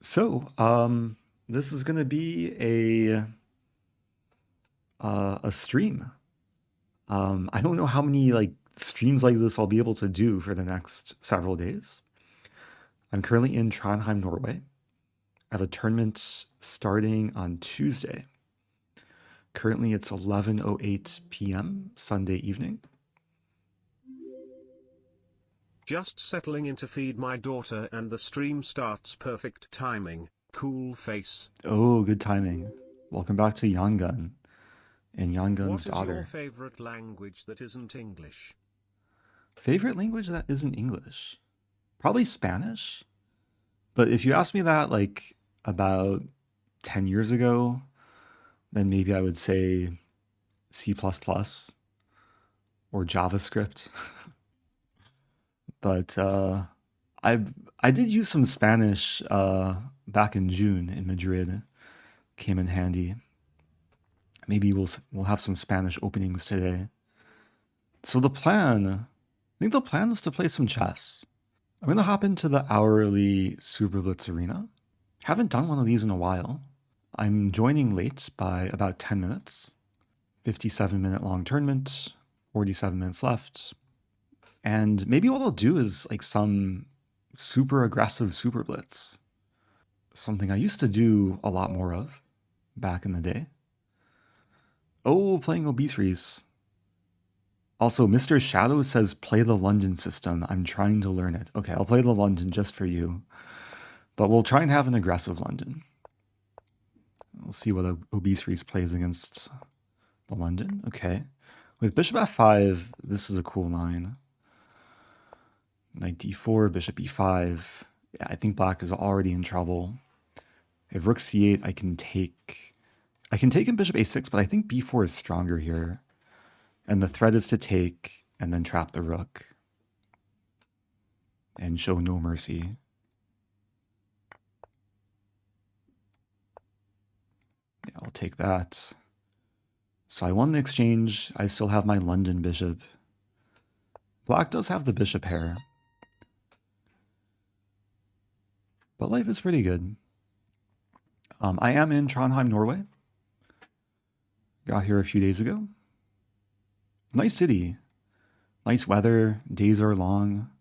This is gonna be a stream. I don't know how many like streams like this I'll be able to do for the next several days. I'm currently in Trondheim, Norway, at a tournament starting on Tuesday. Currently, it's 11:08 p.m. Sunday evening. Just settling in to feed my daughter and the stream starts perfect timing. Cool face. Oh, good timing. Welcome back to Yangun and Yangun's What is your daughter. favorite language that isn't English? Favorite language that isn't English? Probably Spanish. But if you asked me that like about 10 years ago, then maybe I would say C++ or JavaScript. But I did use some Spanish back in June in Madrid. Came in handy. Maybe we'll have some Spanish openings today. So I think the plan is to play some chess. I'm gonna hop into the hourly SuperBlitz arena. Haven't done one of these in a while. I'm joining late by about 10 minutes. 57-minute long tournament, 47 minutes left. And maybe what I'll do is like some super aggressive SuperBlitz. Something I used to do a lot more of back in the day. Oh, playing obituaries. Also, Mr. Shadow says play the London system. I'm trying to learn it. Okay, I'll play the London just for you. But we'll try and have an aggressive London. We'll see what obituaries plays against the London. Okay. With bishop f5, this is a cool line. Knight d4, bishop e5. Yeah, I think black is already in trouble. If rook c8, I can take in bishop a6, but I think b4 is stronger here. And the threat is to take and then trap the rook. And show no mercy. Yeah, I'll take that. So I won the exchange. I still have my London bishop. Black does have the bishop pair. But life is pretty good. I am in Trondheim, Norway. Got here a few days ago. Nice city. Nice weather. Days are long.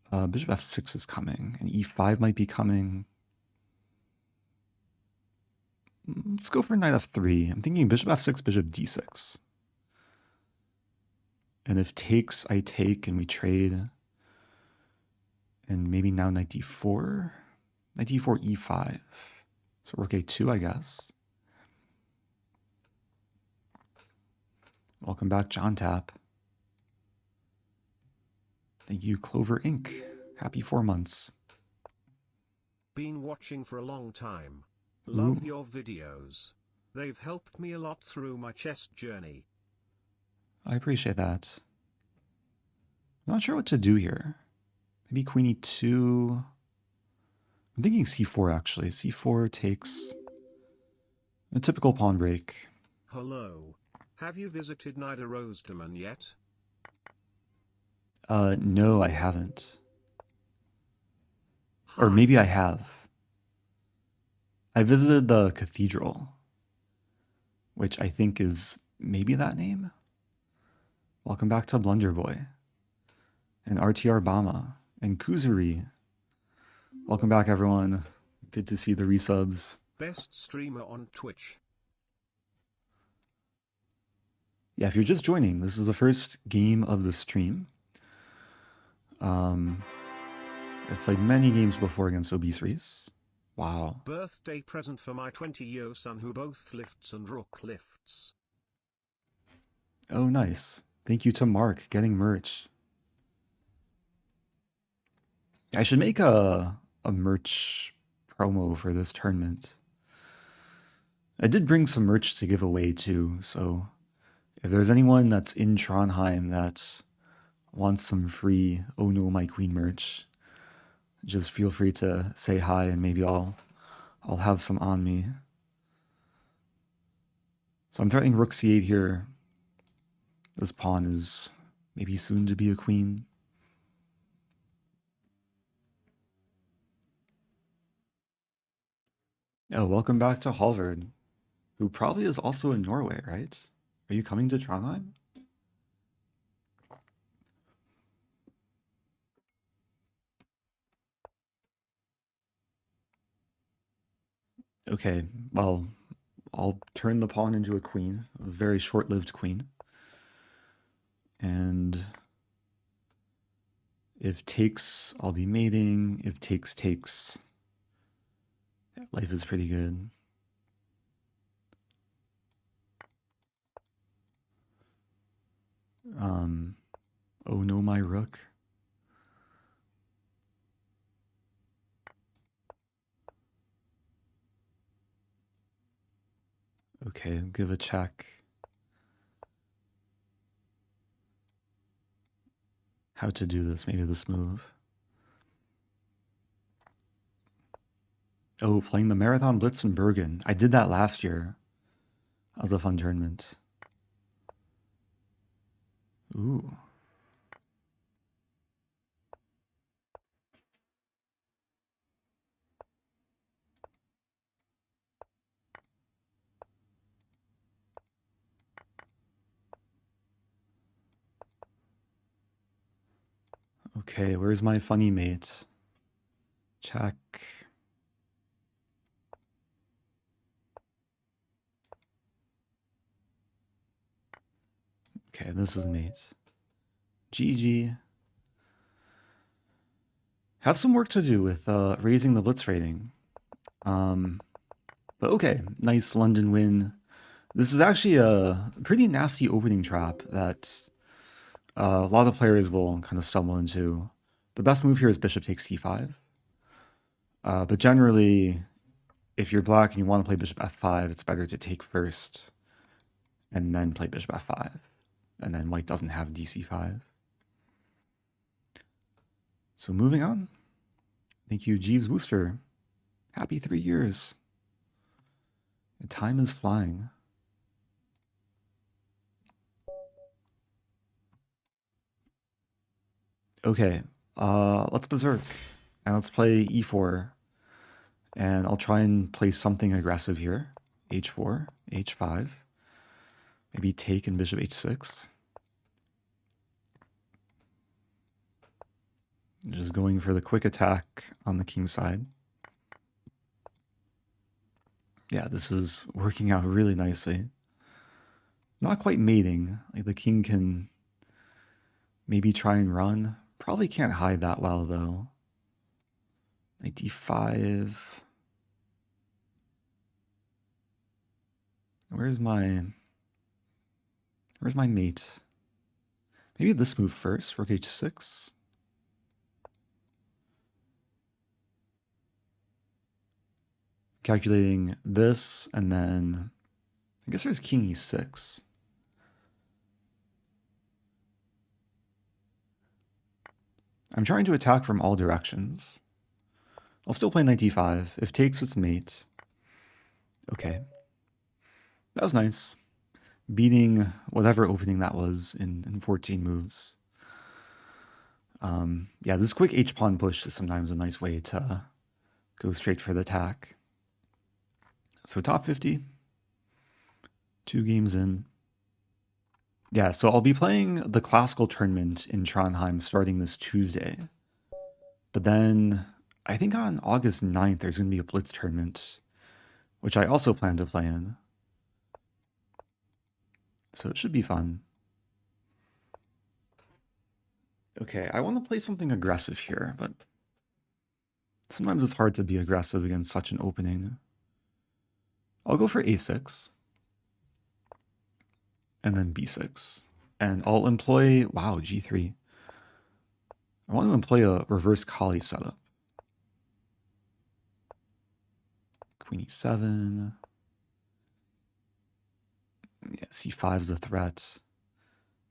Bishop f6 is coming. And e5 might be coming. Let's go for knight f3. I'm thinking bishop f6, bishop d6. And if takes, I take and we trade. And maybe now knight d4. Knight d4, e5. So rook a2, I guess. Welcome back, John Tap. Thank you, Clover Inc. Happy 4 months. Been watching for a long time. Love your videos. They've helped me a lot through my chess journey. I appreciate that. I'm not sure what to do here. Maybe queen e2. I'm thinking c4 actually. c4 takes a typical pawn break. Hello. Have you visited Rosen yet? No, I haven't. Hi. Or maybe I have. I visited the cathedral, which I think is maybe that name. Welcome back to Blunderboy and RTR Bama and Kuzuri. Welcome back, everyone. Good to see the resubs. Best streamer on Twitch. Yeah, if you're just joining, this is the first game of the stream. I've played many games before against obituaries. Wow. Birthday present for my 20-year son who both lifts and rook lifts. Oh, nice. Thank you to Mark getting merch. I should make a merch promo for this tournament. I did bring some merch to give away too, so if there's anyone that's in Trondheim that wants some free Oh No My Queen merch, just feel free to say hi and maybe I'll have some on me. So I'm threatening rook c8 here. This pawn is maybe soon to be a queen. Oh, welcome back to Halvard, who probably is also in Norway, right? Are you coming to Trondheim? Okay, well, I'll turn the pawn into a queen, a very short-lived queen. And if takes, I'll be mating. If takes, life is pretty good. Oh no, my rook. Okay, give a check. How to do this, maybe this move. Oh, playing the Marathon Blitz in Bergen. I did that last year. That was a fun tournament. Ooh. Okay, where's my funny mate? Check. Okay, this is mate. GG. Have some work to do with raising the blitz rating. But okay, nice London win. This is actually a pretty nasty opening trap that a lot of players will kind of stumble into. The best move here is bishop takes c5. But generally, if you're black and you want to play bishop f5, it's better to take first and then play bishop f5. And then white doesn't have dc5. So moving on. Thank you, Jeeves Wooster. Happy 3 years. The time is flying. Okay, let's berserk. And let's play e4. And I'll try and play something aggressive here. h4, h5. Maybe take and bishop h6. Just going for the quick attack on the king side. Yeah, this is working out really nicely. Not quite mating. Like the king can maybe try and run. Probably can't hide that well though. Knight d5. Where's my mate? Maybe this move first, rook h6. Calculating this, and then I guess there's king e6. I'm trying to attack from all directions. I'll still play knight d5. If takes, it's mate. Okay. That was nice. Beating whatever opening that was in 14 moves. Yeah, this quick h-pawn push is sometimes a nice way to go straight for the attack. So top 50. 2 games in. Yeah, so I'll be playing the classical tournament in Trondheim starting this Tuesday. But then I think on August 9th, there's going to be a Blitz tournament, which I also plan to play in. So it should be fun. Okay, I want to play something aggressive here, but sometimes it's hard to be aggressive against such an opening. I'll go for a6. And then b6. And I'll employ, wow, g3. I want to employ a reverse Kali setup. Queen e7. Yeah, c5 is a threat.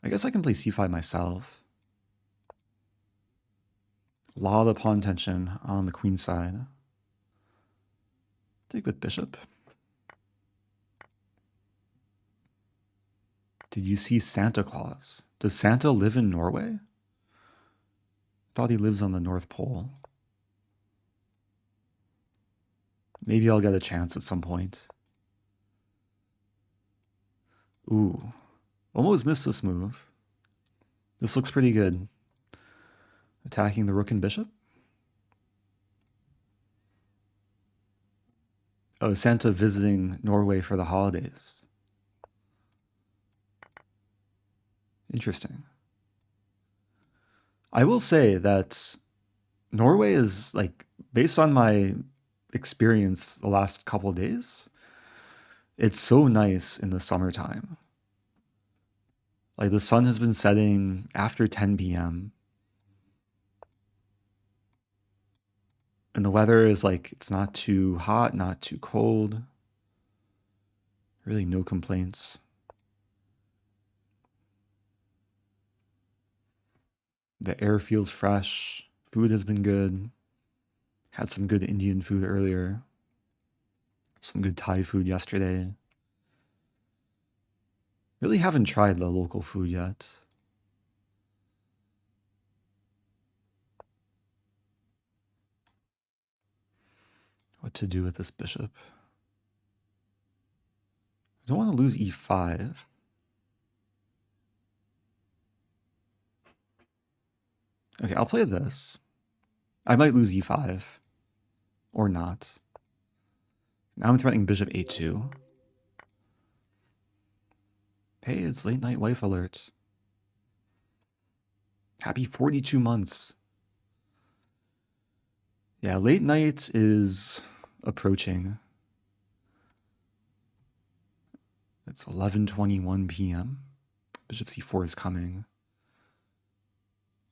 I guess I can play c5 myself. A lot of pawn tension on the queen side. Take with bishop. Did you see Santa Claus? Does Santa live in Norway? I thought he lives on the North Pole. Maybe I'll get a chance at some point. Ooh. Almost missed this move. This looks pretty good. Attacking the rook and bishop. Oh, Santa visiting Norway for the holidays. Interesting. I will say that Norway is, like, based on my experience the last couple days, it's so nice in the summertime. Like, the sun has been setting after 10 p.m. And the weather is like, it's not too hot, not too cold. Really no complaints. The air feels fresh. Food has been good. Had some good Indian food earlier. Some good Thai food yesterday. Really haven't tried the local food yet. What to do with this bishop? I don't want to lose e5. Okay, I'll play this. I might lose e5. Or not. Now I'm threatening bishop a2. Hey, it's late night wife alert. Happy 42 months. Yeah, late night is approaching. It's 11:21 p.m. Bishop c4 is coming.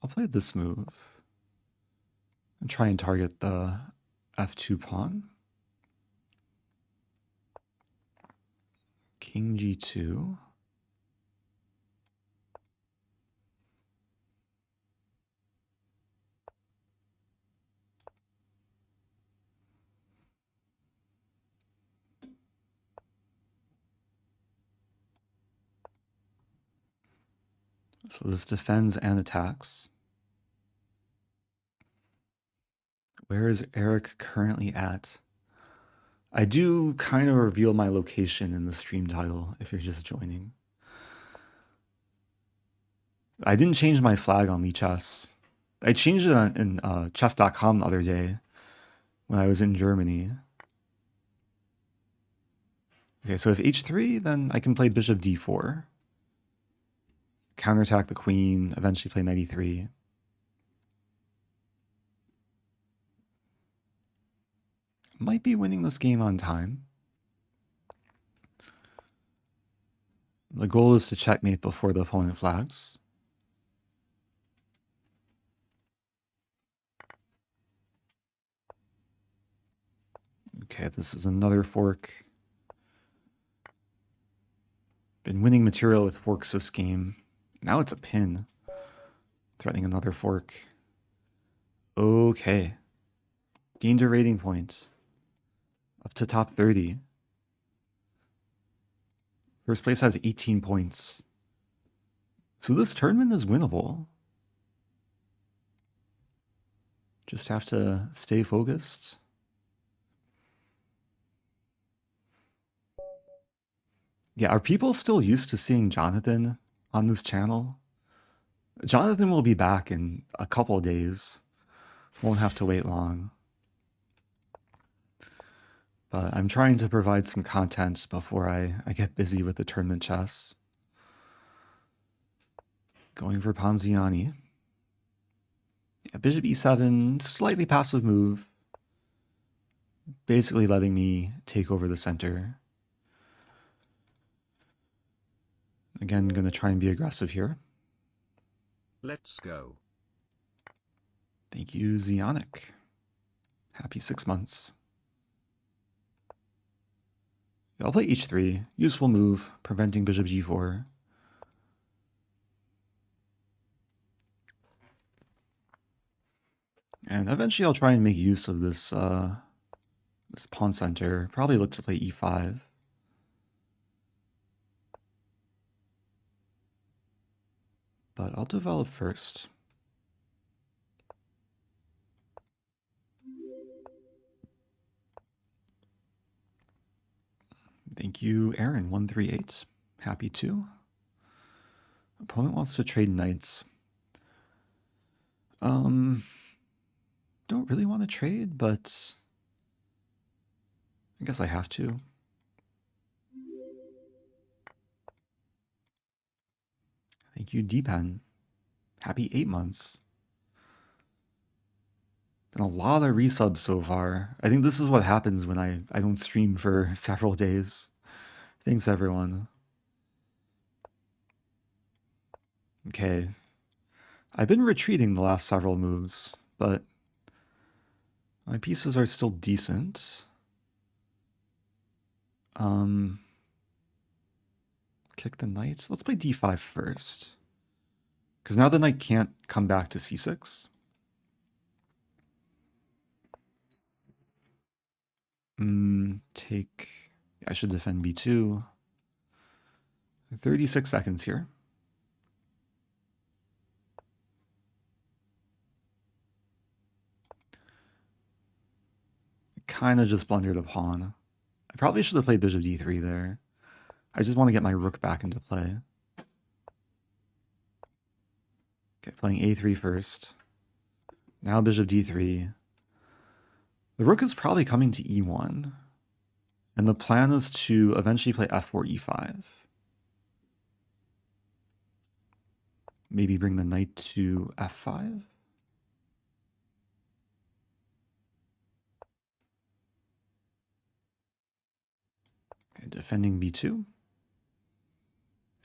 I'll play this move and try and target the f2 pawn. King g2. So this defends and attacks. Where is Eric currently at? I do kind of reveal my location in the stream title if you're just joining. I didn't change my flag on Lichess. I changed it in chess.com the other day when I was in Germany. Okay, so if h3, then I can play bishop d4. Counterattack the queen, eventually play knight e3. Might be winning this game on time. The goal is to checkmate before the opponent flags. Okay, this is another fork. Been winning material with forks this game. Now it's a pin. Threatening another fork. Okay. Gained a rating point. Up to top 30. First place has 18 points. So this tournament is winnable. Just have to stay focused. Yeah, are people still used to seeing Jonathan on this channel? Jonathan will be back in a couple days. Won't have to wait long. But I'm trying to provide some content before I get busy with the tournament chess. Going for Ponziani. Yeah, bishop e7, slightly passive move. Basically letting me take over the center. Again, going to try and be aggressive here. Let's go. Thank you, Zionic. Happy 6 months. I'll play h3. Useful move, preventing bishop g4. And eventually I'll try and make use of this, this pawn center. Probably look to play e5. But I'll develop first. Thank you, Aaron, 138. Happy to. Opponent wants to trade knights. Don't really want to trade, but I guess I have to. Thank you, Deepan. Happy 8 months. Been a lot of resubs so far. I think this is what happens when I don't stream for several days. Thanks, everyone. Okay. I've been retreating the last several moves, but my pieces are still decent. Kick the knight. Let's play d5 first. Because now the knight can't come back to c6. Take... I should defend b2. 36 seconds here. Kind of just blundered a pawn. I probably should have played bishop d3 there. I just want to get my rook back into play. Okay, playing a3 first. Now bishop d3. The rook is probably coming to e1. And the plan is to eventually play f4, e5. Maybe bring the knight to f5. Okay, defending b2.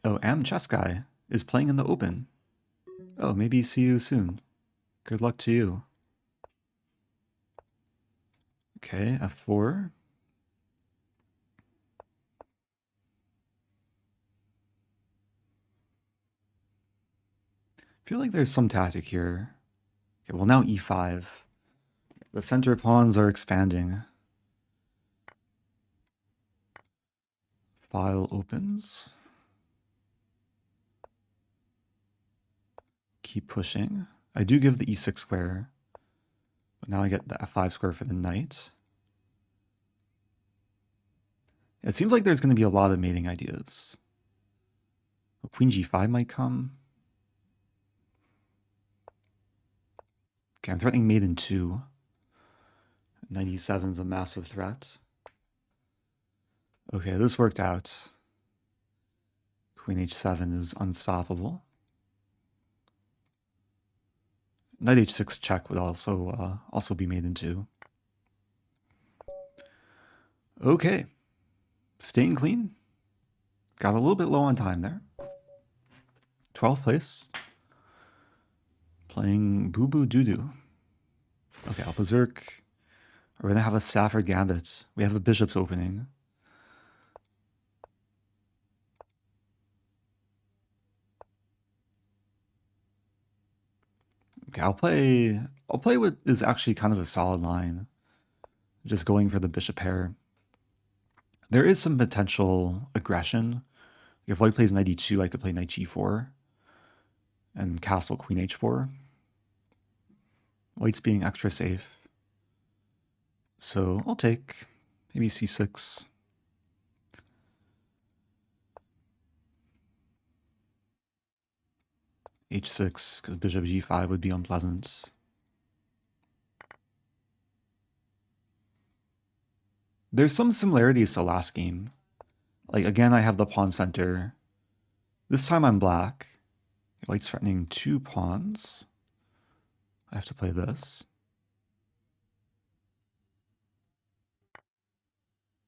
Oh, Chess Guy is playing in the open. Oh, maybe see you soon. Good luck to you. Okay, f4. I feel like there's some tactic here. Okay, well now e5. The center pawns are expanding. File opens. Keep pushing. I do give the e6 square, but now I get the f5 square for the knight. It seems like there's going to be a lot of mating ideas. Queen g5 might come. Okay, I'm threatening mate in 2. 97 is a massive threat. Okay, this worked out. Queen h7 is unstoppable. Knight h6 check would also be made in 2. Okay, staying clean. Got a little bit low on time there. 12th place. Playing BubuDudu. Okay, I'll berserk. We're gonna have a Stafford Gambit. We have a bishop's opening. Okay, I'll play what is actually kind of a solid line. Just going for the bishop pair. There is some potential aggression. If white plays knight e2, I could play knight g4 and castle queen h4. White's being extra safe. So I'll take maybe c6. h6, because bishop g5 would be unpleasant. There's some similarities to last game. Like, again, I have the pawn center. This time I'm black. White's threatening 2 pawns. I have to play this.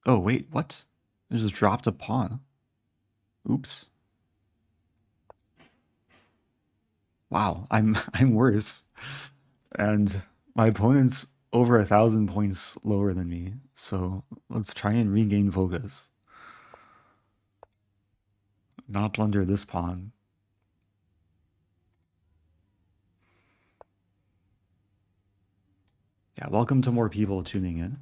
Oh, wait, what? I just dropped a pawn. Oops. Wow, I'm worse. And my opponent's over 1,000 points lower than me. So let's try and regain focus. Not blunder this pawn. Yeah, welcome to more people tuning in.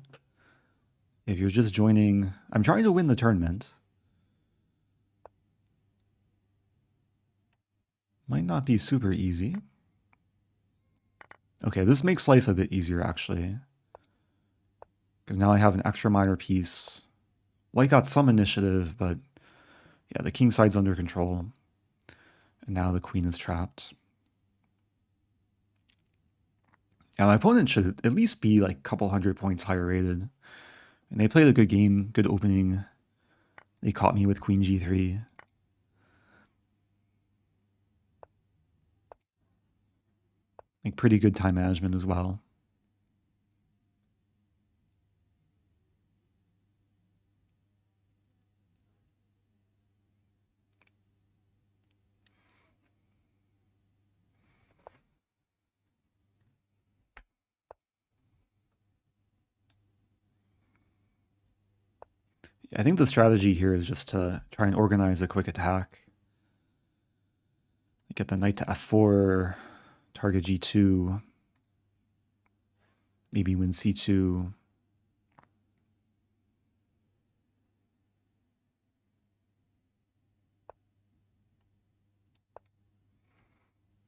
If you're just joining, I'm trying to win the tournament. Might not be super easy. Okay, this makes life a bit easier, actually. Because now I have an extra minor piece White got some initiative, but yeah, the king side's under control. And now the queen is trapped. Yeah, my opponent should at least be like a couple 100 points higher rated. And they played a good game, good opening. They caught me with queen g3. Like pretty good time management as well. I think the strategy here is just to try and organize a quick attack. Get the knight to f4, target g2, maybe win c2.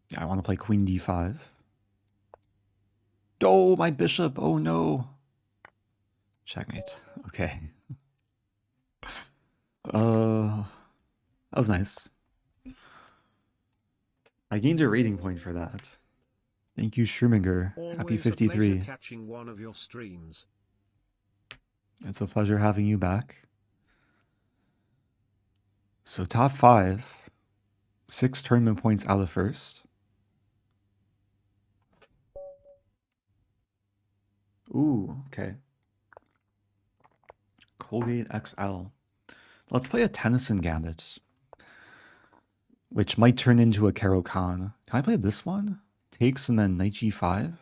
Yeah, I want to play queen d5. Oh, my bishop, oh no. Checkmate, okay. That was nice. I gained a rating point for that. Thank you, Schruminger. Happy 53. Catching one of your streams. It's a pleasure having you back. So top 5, 6 tournament points out of first. Ooh, okay. ColgateXL. Let's play a Tennyson Gambit, which might turn into a Caro-Kann. Can I play this one? Takes and then knight g5?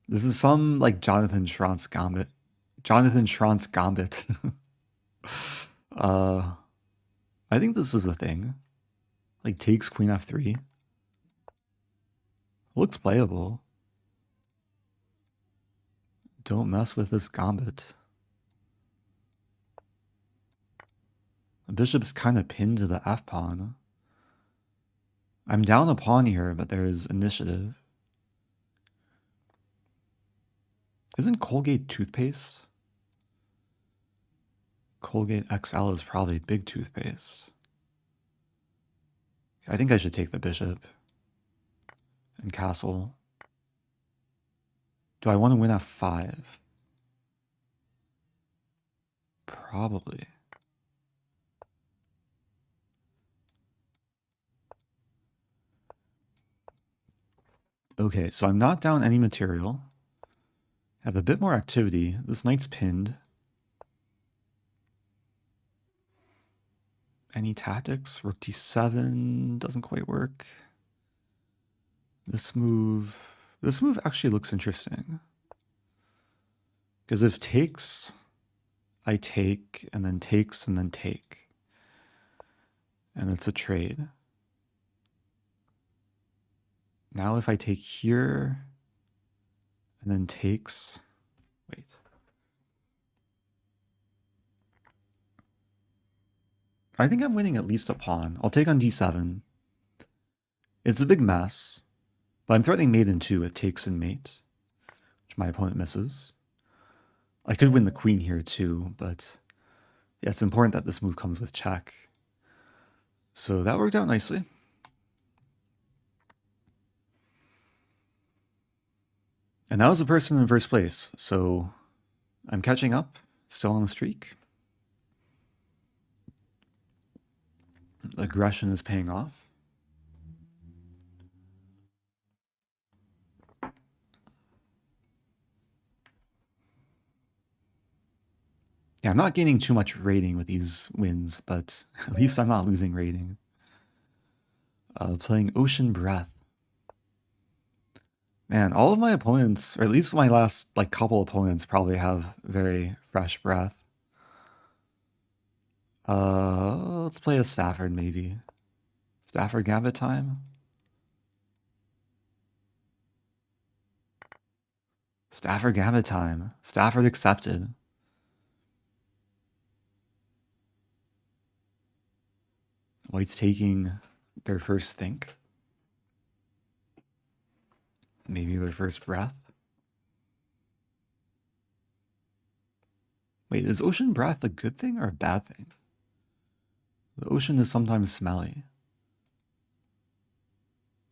This is some like Jonathan Schrontz Gambit. Jonathan Schrontz Gambit. I think this is a thing. Like takes queen f3. Looks playable. Don't mess with this Gambit. The bishop's kind of pinned to the f-pawn. I'm down a pawn here, but there's initiative. Isn't Colgate toothpaste? ColgateXL is probably big toothpaste. I think I should take the bishop and castle. Do I want to win f5? Probably. Okay, so I'm not down any material. I have a bit more activity. This knight's pinned. Any tactics? Rook d7 doesn't quite work. This move actually looks interesting. Because if takes, I take, and then takes, and then take. And it's a trade. Now if I take here, and then takes, wait. I think I'm winning at least a pawn. I'll take on d7. It's a big mess, but I'm threatening mate in 2 with takes and mate, which my opponent misses. I could win the queen here too, but yeah, it's important that this move comes with check. So that worked out nicely. And that was the person in first place, so I'm catching up, still on the streak. Aggression is paying off. Yeah, I'm not gaining too much rating with these wins, but at least I'm not losing rating. Playing Ocean Breath. Man, all of my opponents, or at least my last like couple opponents, probably have very fresh breath. Let's play a Stafford maybe. Stafford Gambit time. Stafford Gambit time. Stafford accepted. White's taking their first think. Maybe their first breath. Wait, is ocean breath a good thing or a bad thing? The ocean is sometimes smelly.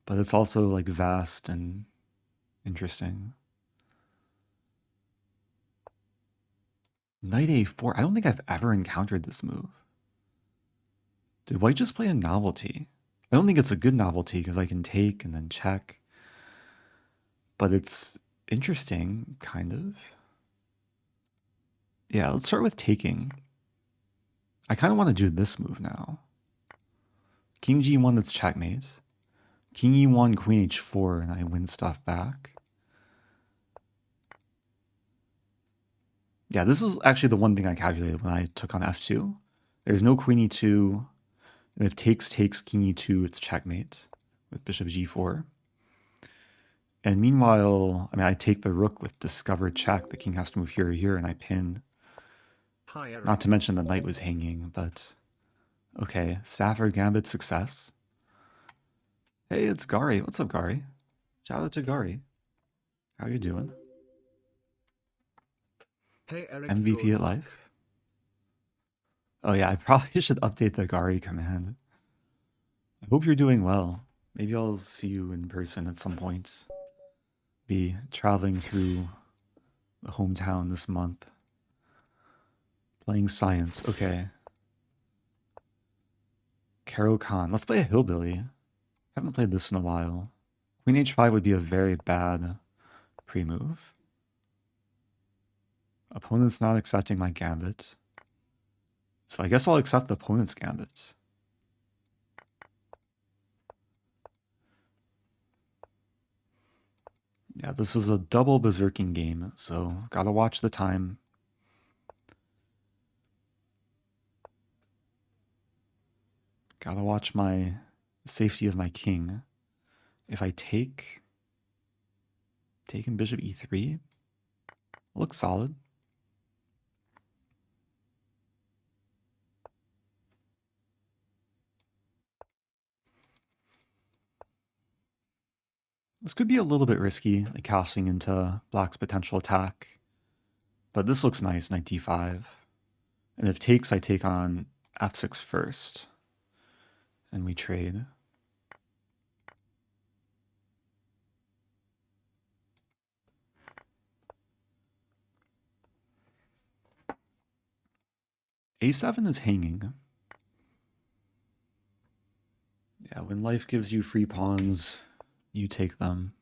But it's also like vast and interesting. Knight a4. I don't think I've ever encountered this move. Did White just play a novelty? I don't think it's a good novelty because I can take and then check. But it's interesting, kind of. Yeah, let's start with taking. I kind of want to do this move now. King g1, that's checkmate. King e1, queen h4, and I win stuff back. Yeah, this is actually the one thing I calculated when I took on f2. There's no queen e2. And if takes, king e2, it's checkmate with bishop g4. And meanwhile, I mean, I take the rook with discovered check. The king has to move here or here, and I pin. Not to mention the knight was hanging, but okay. Stafford Gambit success. Hey, it's Gary. What's up, Gary? Shout out to Gary. How you doing? Hey, Eric, MVP at life. Oh yeah, I probably should update the Gari command. I hope you're doing well. Maybe I'll see you in person at some point. Be traveling through the hometown this month. Playing science. Okay. Caro-Kann. Let's play a Hillbilly. Haven't played this in a while. Queen h5 would be a very bad pre-move. Opponent's not accepting my gambit. So I guess I'll accept the opponent's gambit. Yeah, this is a double berserking game, so gotta watch the time. Gotta watch my safety of my king. If I take in bishop e3, looks solid. This could be a little bit risky, like casting into black's potential attack. But this looks nice, knight d5. And if takes, I take on f6 first. And we trade. a7 is hanging. Yeah, when life gives you free pawns, you take them.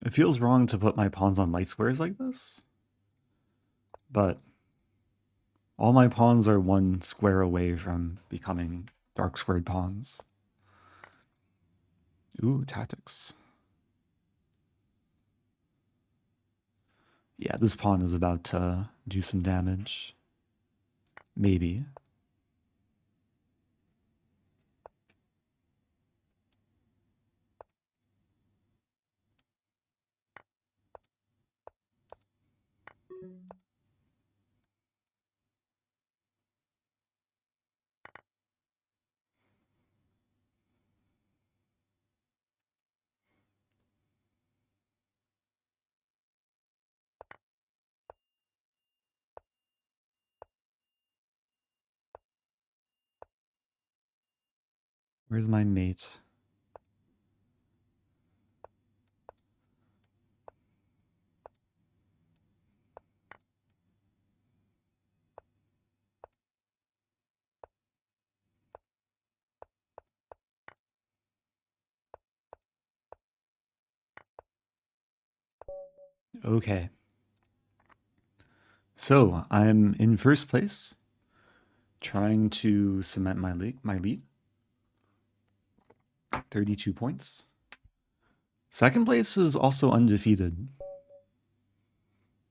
It feels wrong to put my pawns on light squares like this, but all my pawns are one square away from becoming dark squared pawns. Ooh, tactics. Yeah, this pawn is about to do some damage. Maybe. Where's my mate? Okay. So I'm in first place, trying to cement my lead. 32 points. Second place is also undefeated,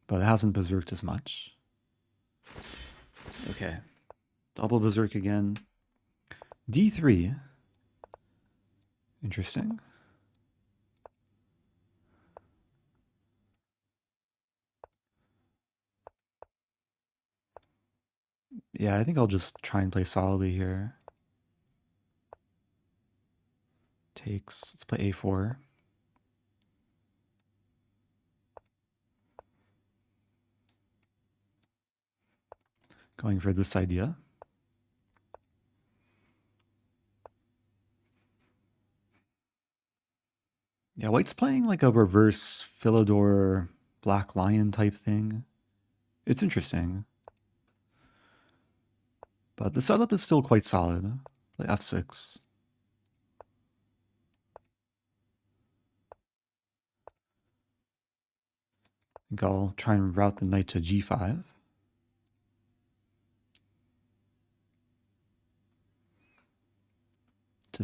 but it hasn't berserked as much. Okay, double berserk again. D3. Interesting. Yeah, I think I'll just try and play solidly here. Takes, let's play A4. Going for this idea. Yeah, white's playing like a reverse Philidor Black Lion type thing. It's interesting. But the setup is still quite solid. Play F6. I think I'll try and route the knight to G5.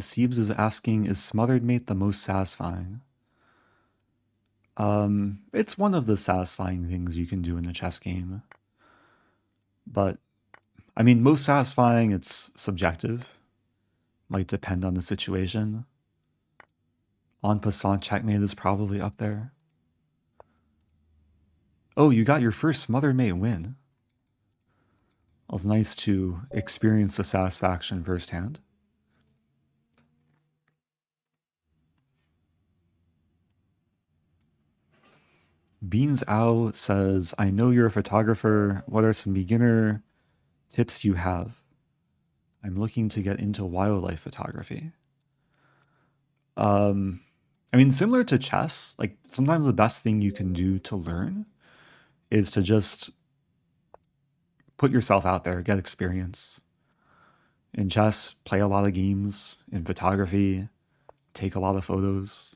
Siebes is asking, is smothered mate the most satisfying? It's one of the satisfying things you can do in a chess game. But, I mean, most satisfying, it's subjective. Might depend on the situation. En passant checkmate is probably up there. Oh, you got your first smothered mate win. Well, it's nice to experience the satisfaction firsthand. Beans Ow says, I know you're a photographer. What are some beginner tips you have? I'm looking to get into wildlife photography. I mean, similar to chess, like sometimes the best thing you can do to learn is to just put yourself out there, get experience. In chess, play a lot of games. In photography, take a lot of photos.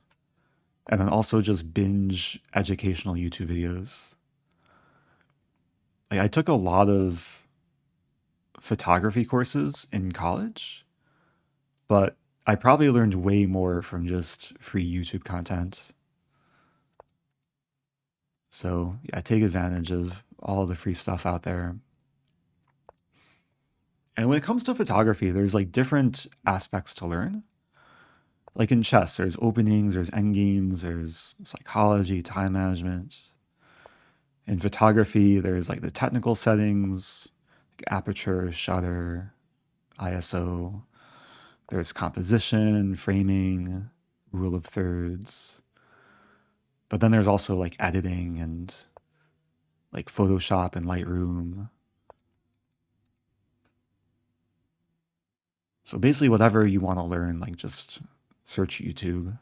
And then also just binge educational YouTube videos. Like, I took a lot of photography courses in college, but I probably learned way more from just free YouTube content. So yeah, take advantage of all the free stuff out there. And when it comes to photography, there's like different aspects to learn. Like in chess, there's openings, there's endgames, there's psychology, time management. In photography, there's like the technical settings, like aperture, shutter, ISO. There's composition, framing, rule of thirds. But then there's also like editing and like Photoshop and Lightroom. So basically whatever you want to learn, like just search YouTube,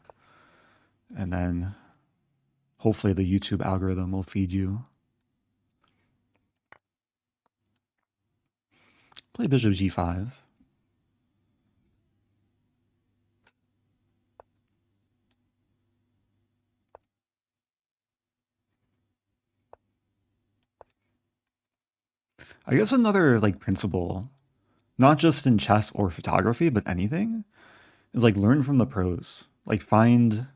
and then hopefully the YouTube algorithm will feed you. Play bishop G5. I guess another like principle, not just in chess or photography, but anything, is like learn from the pros. Like find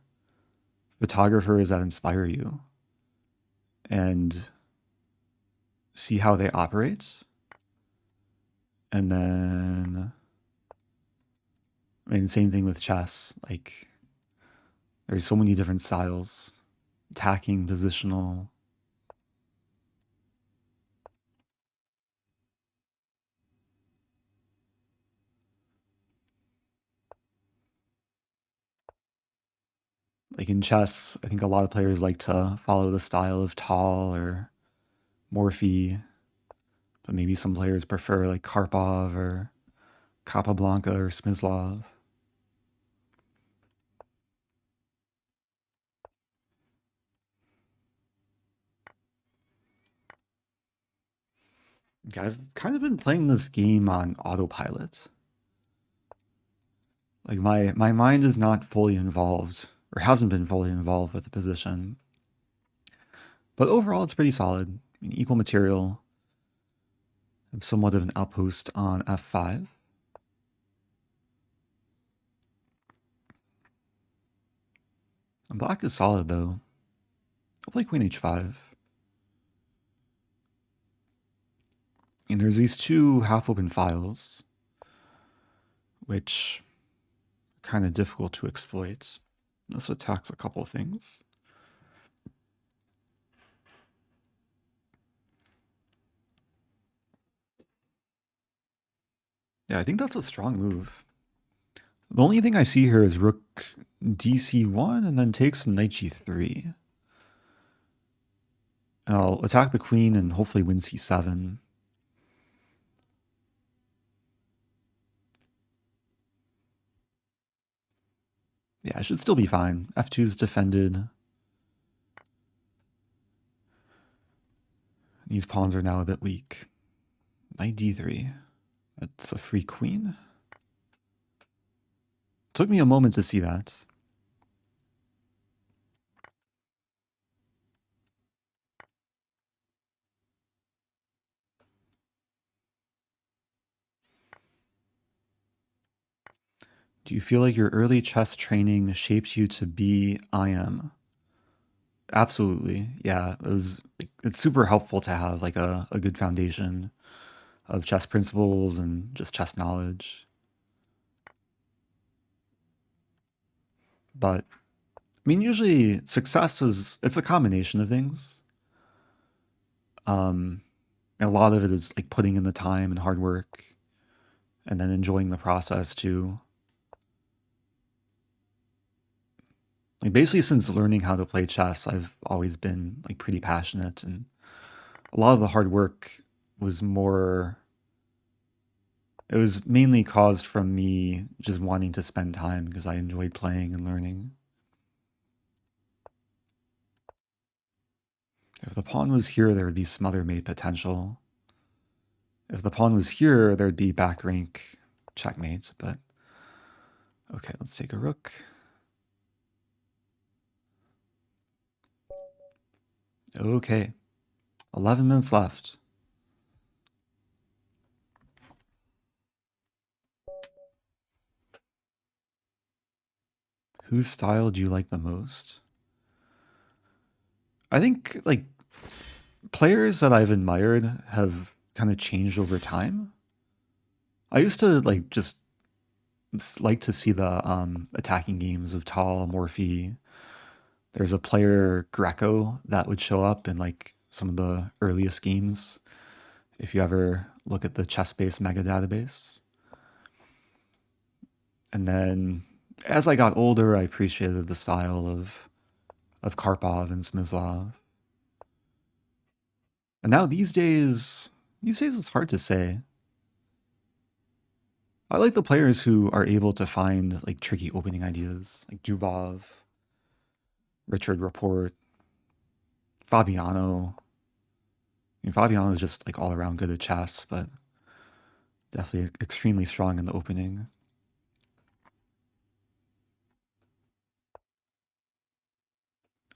photographers that inspire you and see how they operate. And then, I mean, same thing with chess. Like there's so many different styles, attacking, positional. Like in chess, I think a lot of players like to follow the style of Tal or Morphy, but maybe some players prefer like Karpov or Capablanca or Smyslov. Yeah, I've kind of been playing this game on autopilot. Like my mind is not fully involved, or hasn't been fully involved with the position. But overall, it's pretty solid. I mean, equal material. I'm somewhat of an outpost on f5. And black is solid though. I'll play queen h5. And there's these two half-open files. which are kind of difficult to exploit. This attacks a couple of things. Yeah, I think that's a strong move. The only thing I see here is rook dc1 and then takes knight g3. And I'll attack the queen and hopefully win c7. Yeah, it should still be fine. f2 is defended. These pawns are now a bit weak. Knight d3. That's a free queen. Took me a moment to see that. Do you feel like your early chess training shaped you to be IM? Absolutely. Yeah, it's super helpful to have like a good foundation of chess principles and just chess knowledge. But I mean, usually success it's a combination of things. And a lot of it is like putting in the time and hard work and then enjoying the process too. Like basically since learning how to play chess, I've always been like pretty passionate, and a lot of the hard work was it was mainly caused from me just wanting to spend time because I enjoyed playing and learning. If the pawn was here, there would be smother mate potential. If the pawn was here, there'd be back rank checkmate, but okay, let's take a rook. Okay, 11 minutes left. Whose style do you like the most? I think like players that I've admired have kind of changed over time. I used to like just like to see the attacking games of Tal, Morphy. There's a player Greco that would show up in like some of the earliest games if you ever look at the chess-based mega database. And then as I got older, I appreciated the style of Karpov and Smyslov. And now these days it's hard to say. I like the players who are able to find like tricky opening ideas, like Dubov, Richard Rapport, Fabiano. I mean, Fabiano is just like all around good at chess, but definitely extremely strong in the opening.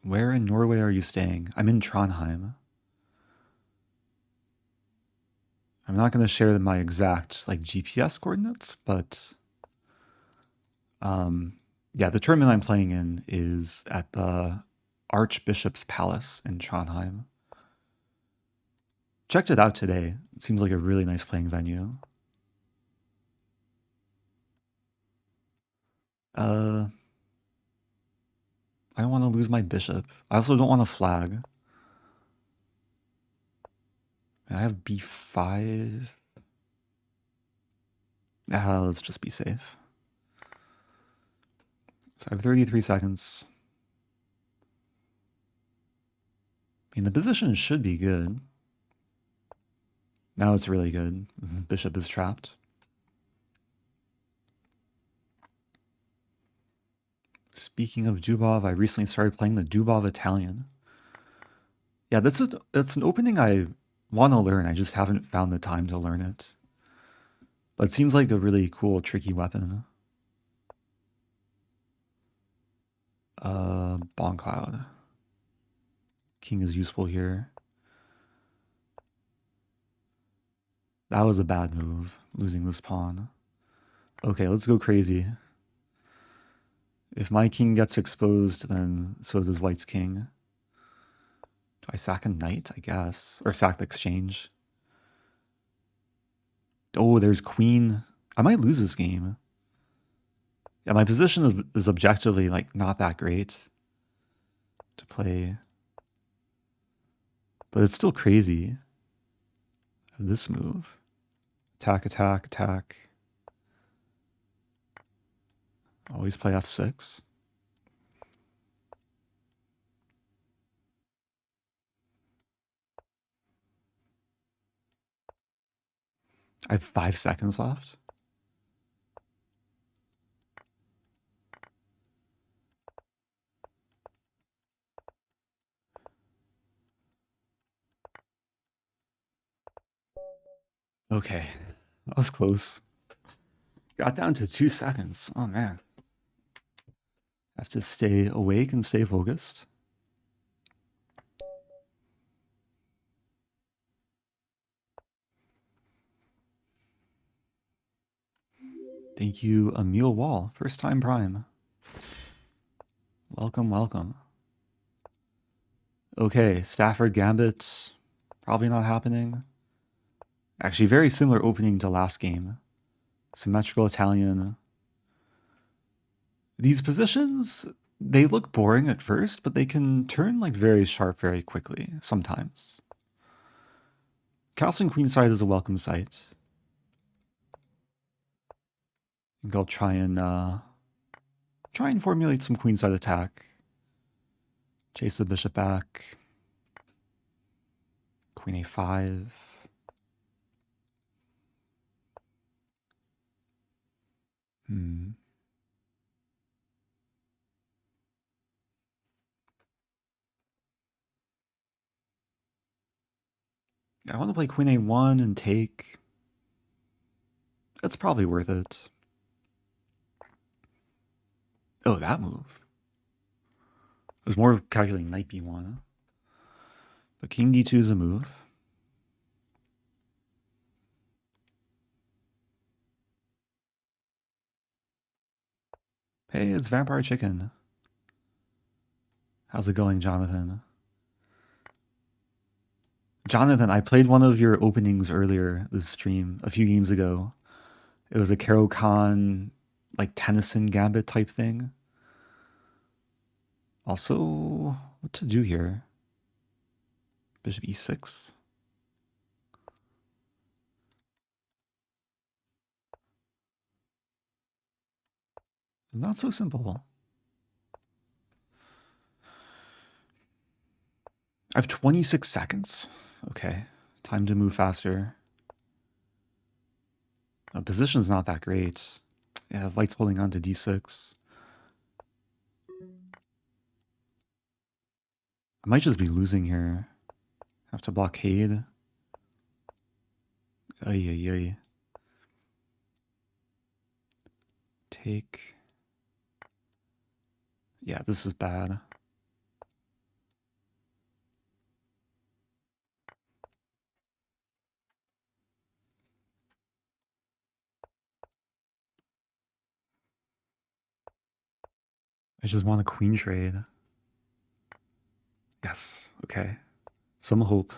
Where in Norway are you staying? I'm in Trondheim. I'm not going to share my exact like GPS coordinates, but yeah, the tournament I'm playing in is at the Archbishop's Palace in Trondheim. Checked it out today. It seems like a really nice playing venue. I don't want to lose my bishop. I also don't want to flag. I have b5. Let's just be safe. So I have 33 seconds. I mean, the position should be good. Now it's really good. Bishop is trapped. Speaking of Dubov, I recently started playing the Dubov Italian. Yeah, that's an opening I want to learn. I just haven't found the time to learn it. But it seems like a really cool, tricky weapon. Bomb Cloud. King is useful here. That was a bad move, losing this pawn. Okay, let's go crazy. If my king gets exposed, then so does white's king. Do I sack a knight, I guess? Or sack the exchange? Oh, there's queen. I might lose this game. Yeah, my position is objectively like not that great to play, but it's still crazy. This move, attack, attack, attack. Always play f6. I have 5 seconds left. Okay, that was close. Got down to 2 seconds. Oh man. I have to stay awake and stay focused. Thank you, Emil Wall. First time Prime. Welcome, welcome. Okay, Stafford Gambit. Probably not happening. Actually, very similar opening to last game. Symmetrical Italian. These positions, they look boring at first, but they can turn like very sharp very quickly, sometimes. Castle and Queenside is a welcome sight. I think I'll try and formulate some queenside attack. Chase the bishop back. Queen a5. I want to play Queen a1 and take. It's probably worth it. Oh, that move. I was more calculating knight b1. But king d2 is a move. Hey, it's Vampire Chicken. How's it going, Jonathan? Jonathan, I played one of your openings earlier this stream a few games ago. It was a Caro-Kann, like Tennyson Gambit type thing. Also, what to do here? Bishop e6. Not so simple. I have 26 seconds. Okay, time to move faster. Position's not that great. Yeah, White's holding on to d6. I might just be losing here. Have to blockade. Ay, ay, ay. Take. Yeah, this is bad. I just want a queen trade. Yes, okay. Some hope.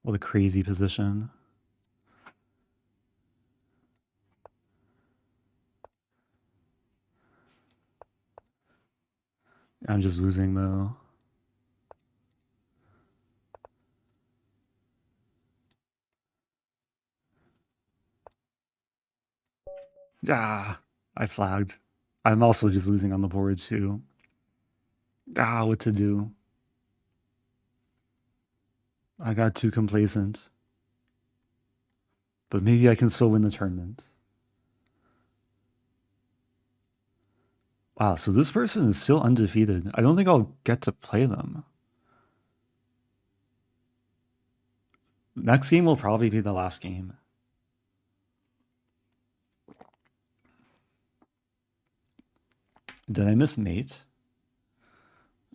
What a crazy position. I'm just losing though. Ah, I flagged. I'm also just losing on the board too. Ah, what to do? I got too complacent. But maybe I can still win the tournament. Wow, so this person is still undefeated. I don't think I'll get to play them. Next game will probably be the last game. Did I miss mate?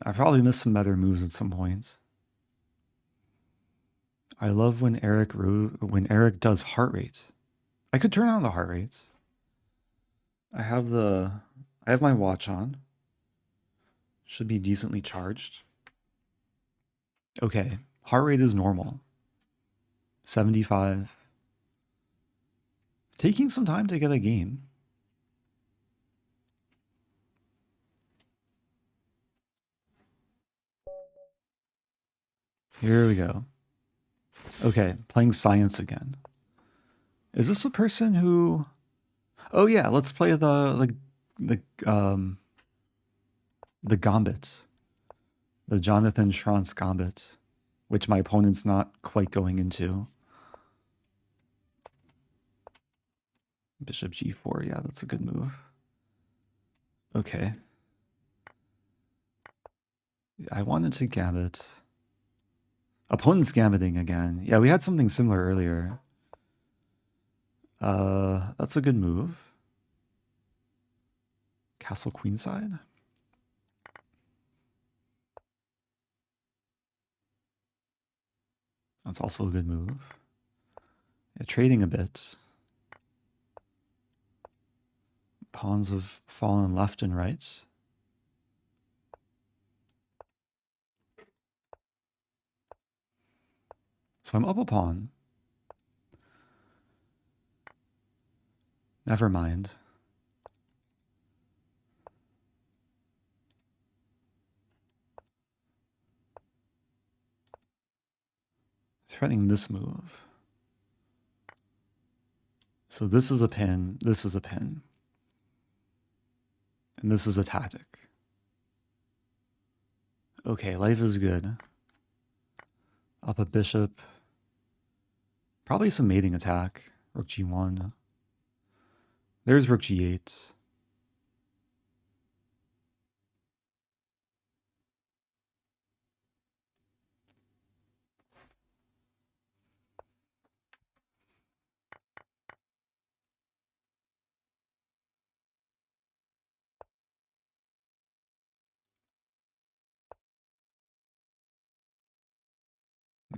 I probably missed some better moves at some point. I love when Eric does heart rate. I could turn on the heart rate. I have my watch on. Should be decently charged. Okay, heart rate is normal. 75. It's taking some time to get a game. Here we go. Okay, playing science again. Is this a person who... Oh yeah, let's play the Gambit. The Jonathan Schranz Gambit, which my opponent's not quite going into. Bishop g4, yeah, that's a good move. Okay. I wanted to Gambit. Opponent's Gambiting again. Yeah, we had something similar earlier. That's a good move. Castle queenside. That's also a good move. Yeah, trading a bit. Pawns have fallen left and right. So I'm up a pawn. Never mind. Threatening this move. So this is a pin, this is a pin. And this is a tactic. Okay, life is good. Up a bishop. Probably some mating attack. Rook g1. There's rook g8.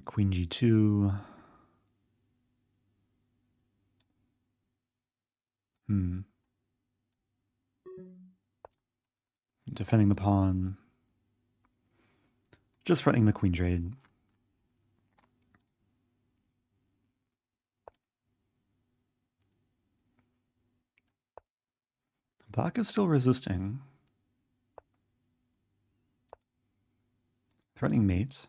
Queen g2. Defending the pawn. Just threatening the queen trade. Black is still resisting. Threatening mate.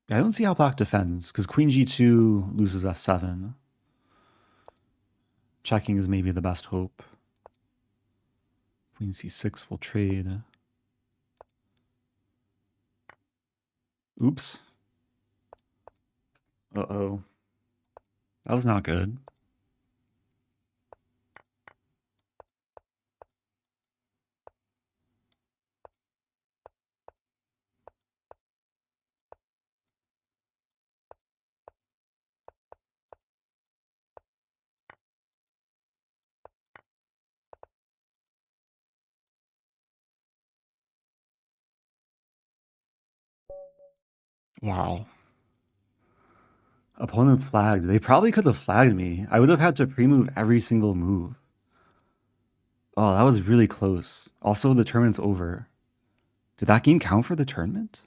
Yeah, I don't see how black defends, because queen g2 loses f7. Checking is maybe the best hope. Queen c6 will trade. Oops. Uh-oh. That was not good. Wow. Opponent flagged. They probably could have flagged me. I would have had to pre-move every single move. Oh, that was really close. Also, the tournament's over. Did that game count for the tournament?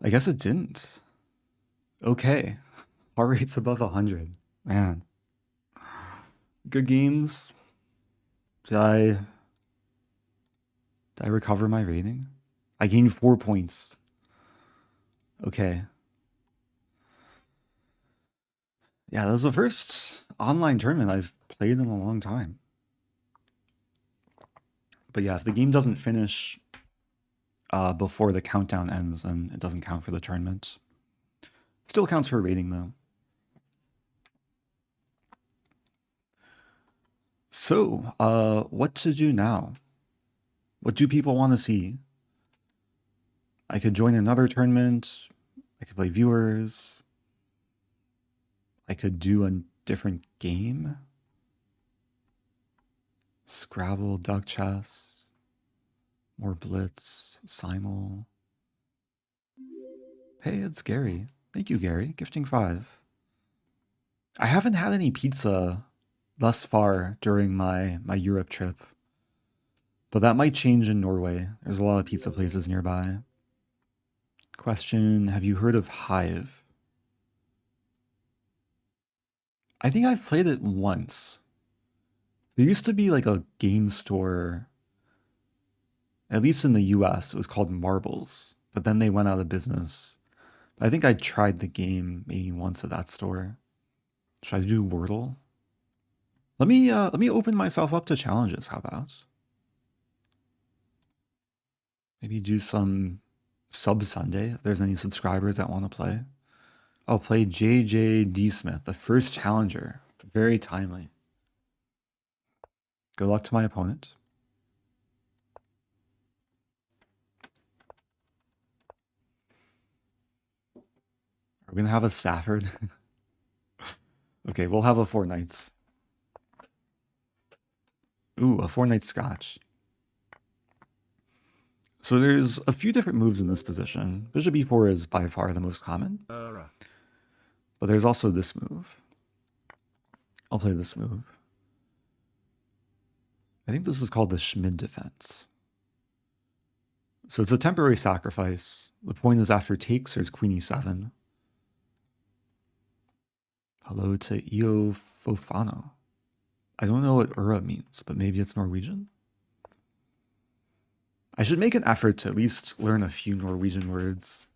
I guess it didn't. Okay. Heart rate's above 100. Man. Good games. Did I recover my rating? I gained 4 points. Okay. Yeah, that was the first online tournament I've played in a long time. But yeah, if the game doesn't finish before the countdown ends, then it doesn't count for the tournament. Still counts for rating, though. So, what to do now? What do people want to see? I could join another tournament. I could play viewers. I could do a different game. Scrabble, duck chess, more blitz, simul. Hey, it's Gary. Thank you, Gary. Gifting 5. I haven't had any pizza thus far during my Europe trip, but that might change in Norway. There's a lot of pizza places nearby. Question, have you heard of Hive? I think I've played it once. There used to be like a game store, at least in the US, it was called Marbles, but then they went out of business. I think I tried the game maybe once at that store. Should I do Wordle? Let me open myself up to challenges, how about? Maybe do some sub Sunday if there's any subscribers that want to play. I'll play jjdsmith, the first challenger. Very timely. Good luck to my opponent. Are we gonna have a Stafford? Okay, we'll have a 4 knights. Ooh, a 4 knight Scotch. So there's a few different moves in this position. Bishop e4 is by far the most common. But there's also this move. I'll play this move. I think this is called the Schmid defense. So it's a temporary sacrifice. The point is after takes, there's queen e7. Hello to Io Fofano. I don't know what Ura means, but maybe it's Norwegian. I should make an effort to at least learn a few Norwegian words.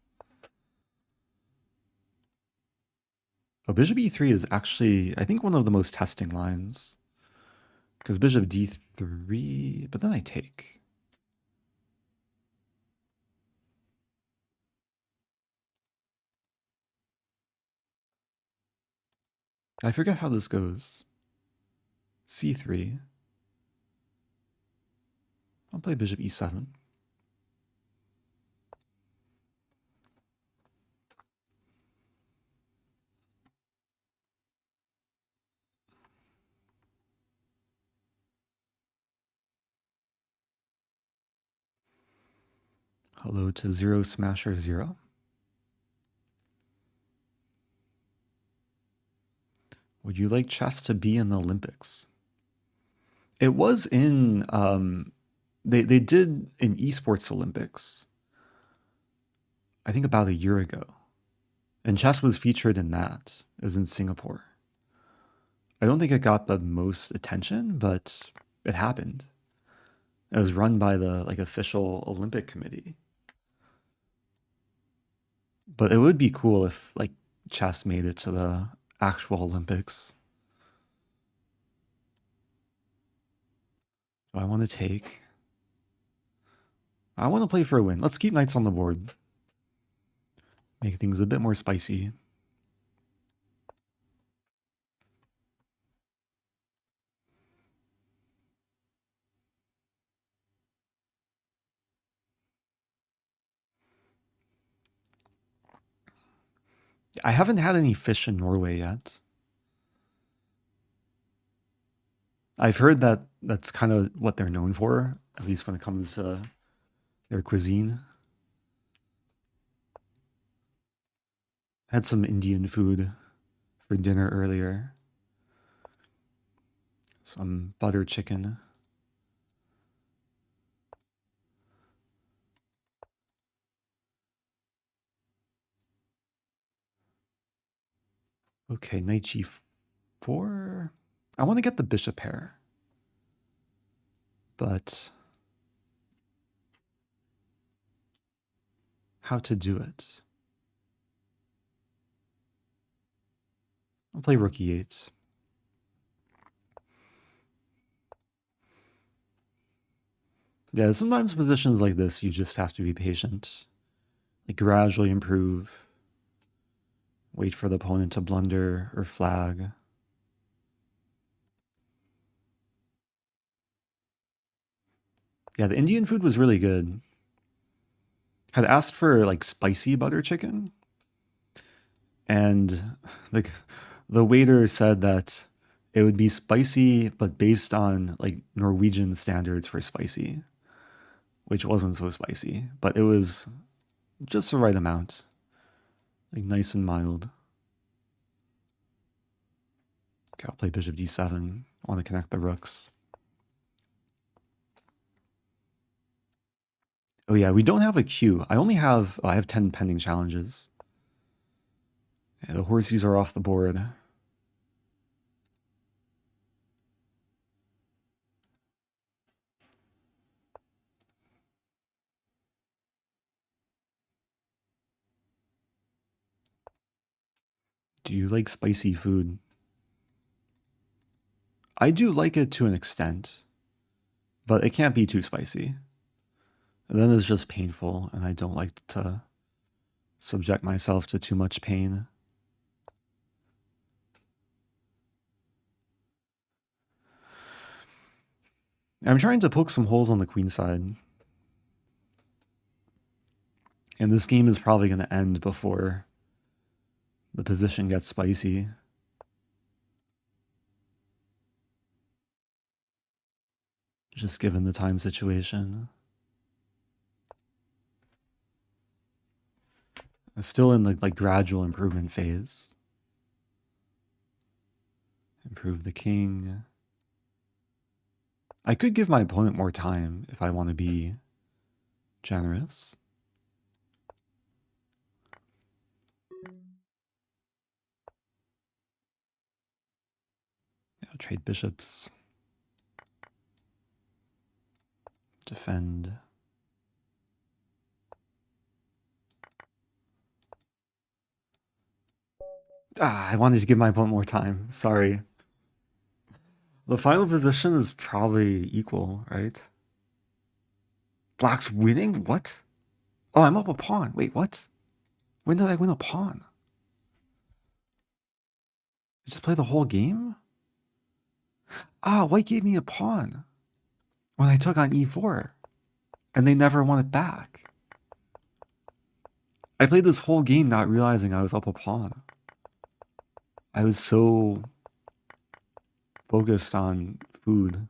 Oh, bishop e3 is actually, I think, one of the most testing lines. Because bishop d3, but then I take. I forget how this goes. c3. I'll play bishop e7. Hello to Zero Smasher 0. Would you like chess to be in the Olympics? It was in, they did an esports Olympics, I think about a year ago. And chess was featured in that. It was in Singapore. I don't think it got the most attention, but it happened. It was run by the official Olympic committee. But it would be cool if chess made it to the actual Olympics. So I want to take. I want to play for a win. Let's keep knights on the board. Make things a bit more spicy. I haven't had any fish in Norway yet. I've heard that that's kind of what they're known for, at least when it comes to their cuisine. I had some Indian food for dinner earlier. Some butter chicken. Okay, knight g4. I want to get the bishop pair. But how to do it? I'll play rook e8. Yeah, sometimes positions like this, you just have to be patient. Gradually improve. Wait for the opponent to blunder or flag. Yeah, the Indian food was really good. Had asked for spicy butter chicken. And the the waiter said that it would be spicy, but based on like Norwegian standards for spicy, which wasn't so spicy, but it was just the right amount, like nice and mild. Okay, I'll play bishop d7. I want to connect the rooks. Oh yeah, we don't have a queue. I have 10 pending challenges. Yeah, the horsies are off the board. Do you like spicy food? I do like it to an extent, but it can't be too spicy. And then it's just painful, and I don't like to subject myself to too much pain. I'm trying to poke some holes on the queen side. And this game is probably going to end before the position gets spicy. Just given the time situation. I'm still in the like gradual improvement phase. Improve the king. I could give my opponent more time if I want to be generous. I'll trade bishops. Defend. I wanted to give my opponent more time. Sorry. The final position is probably equal, right? Black's winning? What? Oh, I'm up a pawn. Wait, what? When did I win a pawn? I just play the whole game? White gave me a pawn when I took on e4, and they never won it back. I played this whole game not realizing I was up a pawn. I was so focused on food.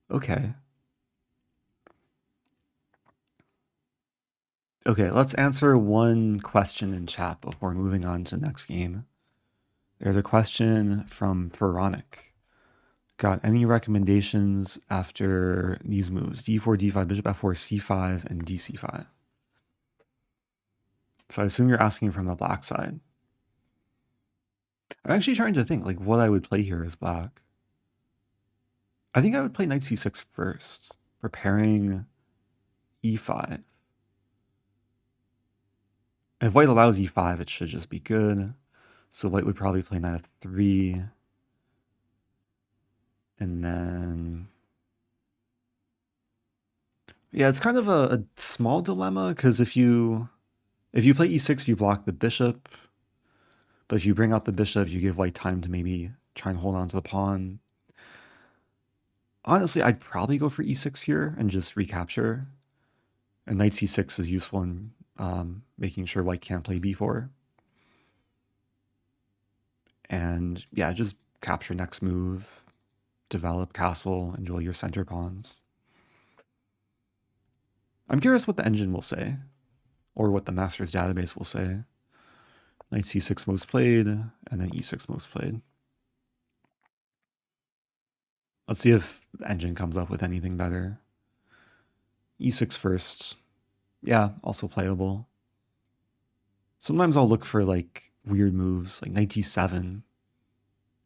Okay. Okay, let's answer one question in chat before moving on to the next game. There's a question from Veronic. Got any recommendations after these moves? d4, d5, bishop f4, c5, and dc5. So I assume you're asking from the black side. I'm actually trying to think like what I would play here as black. I think I would play knight c6 first, preparing e5. If white allows e5, it should just be good. So white would probably play knight f3. And then... yeah, it's kind of a small dilemma, because if you play e6, you block the bishop. But if you bring out the bishop, you give white time to maybe try and hold on to the pawn. Honestly, I'd probably go for e6 here and just recapture. And knight c6 is useful in making sure white can't play b4. And yeah, just capture next move, develop castle, enjoy your center pawns. I'm curious what the engine will say, or what the master's database will say. Knight c6 most played, and then e6 most played. Let's see if the engine comes up with anything better. e6 first. Yeah, also playable. Sometimes I'll look for like weird moves, like knight d7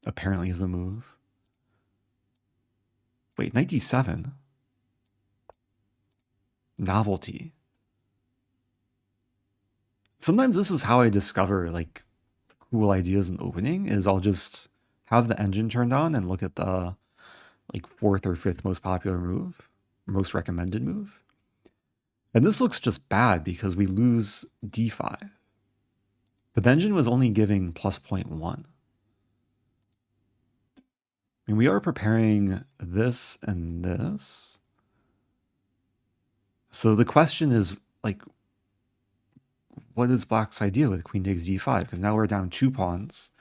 apparently is a move. Wait, knight d7? Novelty. Sometimes this is how I discover like cool ideas in opening, is I'll just have the engine turned on and look at the like 4th or 5th most popular move, most recommended move. And this looks just bad because we lose d5. But the engine was only giving plus 0.1. I mean, we are preparing this and this. So the question is like, what is black's idea with queen takes d5? Because now we're down 2 pawns.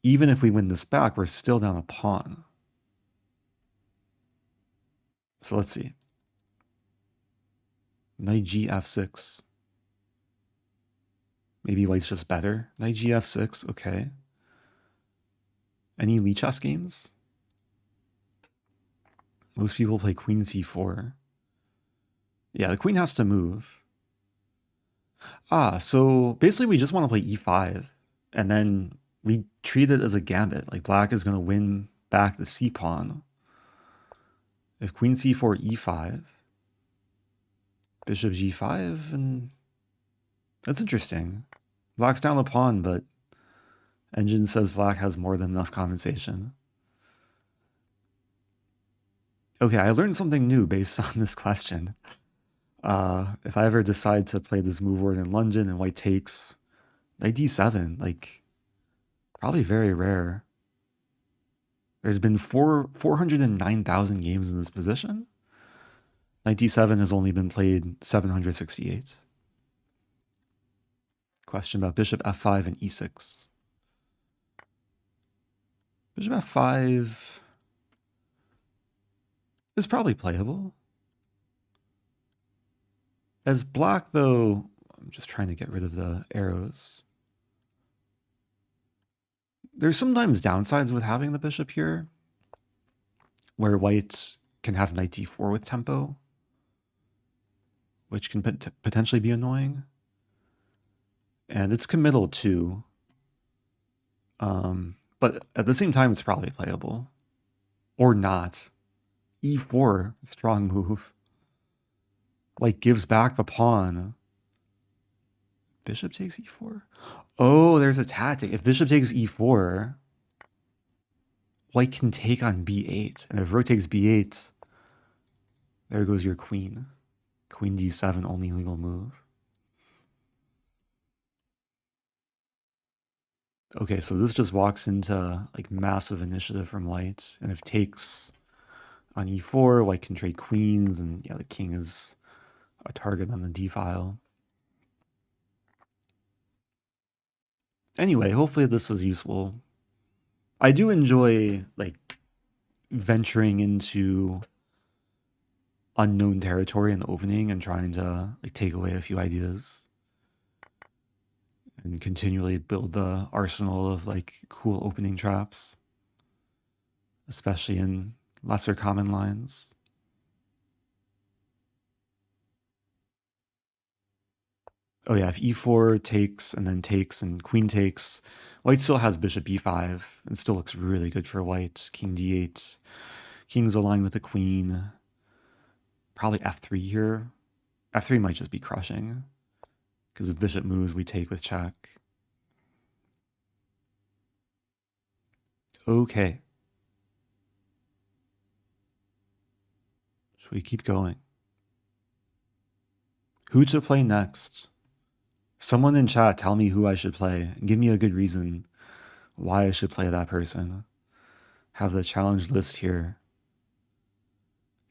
Even if we win this back, we're still down a pawn. So let's see. Knight gf6. Maybe white's just better. Knight gf6, okay. Any Lichess games? Most people play queen c4. Yeah, the queen has to move. So basically we just want to play e5, and then we treat it as a gambit. Like black is going to win back the c pawn. If queen c4, e5, bishop g5, and that's interesting. Black's down the pawn, but Engine says black has more than enough compensation. Okay, I learned something new based on this question. If I ever decide to play this move word in London and white takes, knight d7, like, probably very rare. There's been 409,000 games in this position. Knight d7 has only been played 768. Question about bishop f5 and e6. Bishop f5 is probably playable. As black, though, I'm just trying to get rid of the arrows. There's sometimes downsides with having the bishop here, where white can have knight d4 with tempo, which can potentially be annoying. And it's committal too. But at the same time, it's probably playable. Or not. e4, strong move. Like, gives back the pawn. Bishop takes e4? Oh, there's a tactic. If bishop takes e4, white can take on b8. And if rook takes b8, there goes your queen. Queen d7, only legal move. Okay, so this just walks into like massive initiative from white. And if takes on e4, white can trade queens, and yeah, the king is a target on the d file. Anyway, hopefully this is useful. I do enjoy like venturing into unknown territory in the opening and trying to like take away a few ideas and continually build the arsenal of like cool opening traps, especially in lesser common lines. Oh yeah, if e4 takes and then takes and queen takes, white still has bishop e5 and still looks really good for white. King d8, king's aligned with the queen. Probably f3 here. f3 might just be crushing, because if bishop moves, we take with check. Okay. Should we keep going? Who to play next? Someone in chat tell me who I should play. Give me a good reason why I should play that person. Have the challenge list here.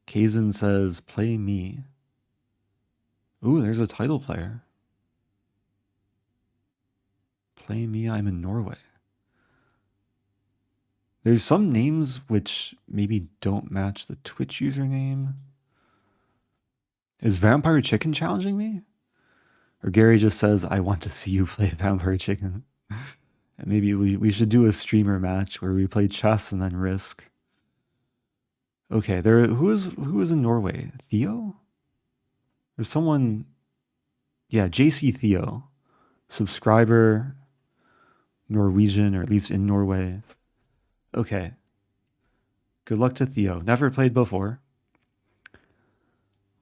Kazan says, play me. Ooh, there's a title player. Play me, I'm in Norway. There's some names which maybe don't match the Twitch username. Is Vampire Chicken challenging me? Or Gary just says, I want to see you play Vampire Chicken. And maybe we should do a streamer match where we play chess and then Risk. Okay, who is in Norway? Theo? There's someone, yeah, JC Theo. Subscriber, Norwegian, or at least in Norway. Okay. Good luck to Theo. Never played before.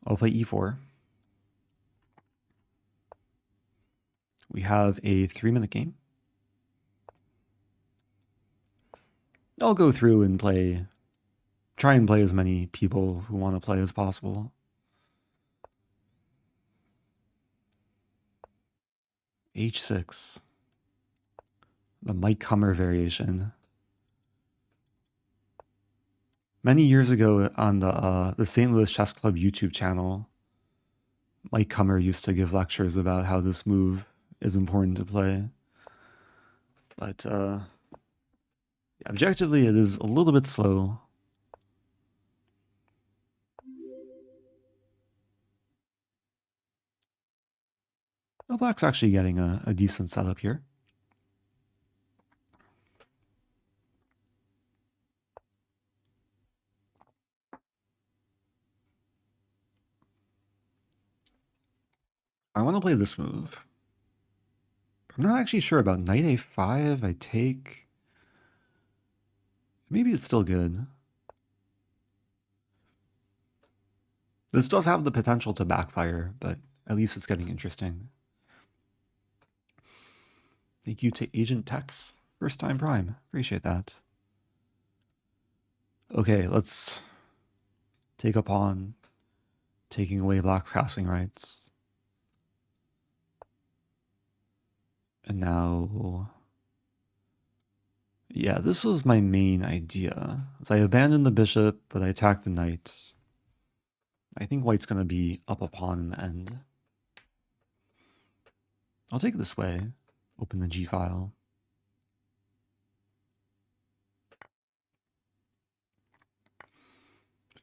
I'll play e4. We have a 3-minute game. I'll go through and try and play as many people who want to play as possible. h6. The Mike Kummer variation. Many years ago on the St. Louis Chess Club YouTube channel, Mike Kummer used to give lectures about how this move is important to play. But objectively, it is a little bit slow. Oh, black's actually getting a decent setup here. I want to play this move. I'm not actually sure about knight a5. I take. Maybe it's still good. This does have the potential to backfire, but at least it's getting interesting. Thank you to Agent Tex. First time Prime. Appreciate that. Okay, let's take a pawn, taking away black's casting rights. And now, yeah, this was my main idea. As I abandoned the bishop, but I attacked the knight. I think white's going to be up a pawn in the end. I'll take it this way. Open the G file.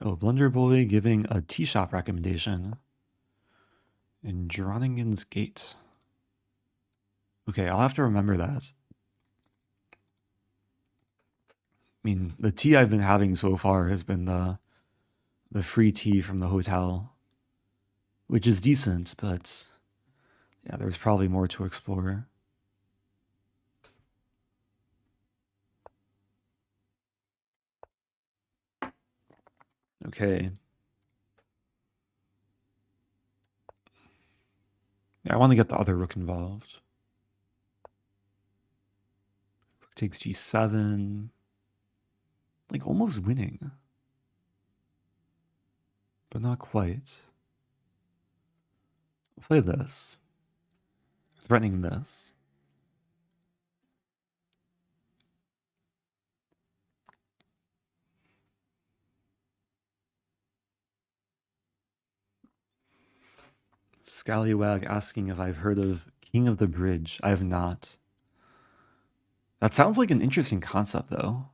Oh, Blunder Boy giving a tea shop recommendation in Groningen's Gate. Okay, I'll have to remember that. I mean, the tea I've been having so far has been the free tea from the hotel, which is decent, but yeah, there's probably more to explore. Okay. Yeah, I want to get the other rook involved. Rook takes g7. Like, almost winning. But not quite. I'll play this. Threatening this. Scallywag asking if I've heard of King of the Bridge. I have not. That sounds like an interesting concept, though.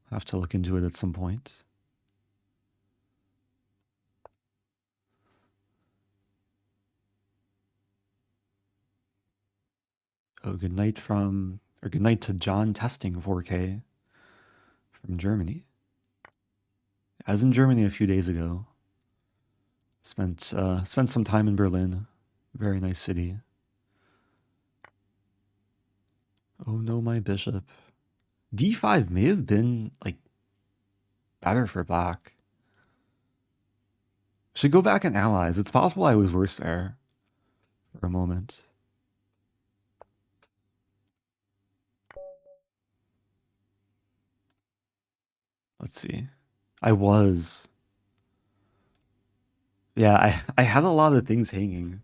I'll have to look into it at some point. Oh, good night good night to John Testing 4K from Germany. I was in Germany a few days ago. Spent some time in Berlin. Very nice city. Oh no, my bishop. D5 may have been, like, better for black. Should go back and analyze. It's possible I was worse there for a moment. Let's see. I was. Yeah, I had a lot of things hanging.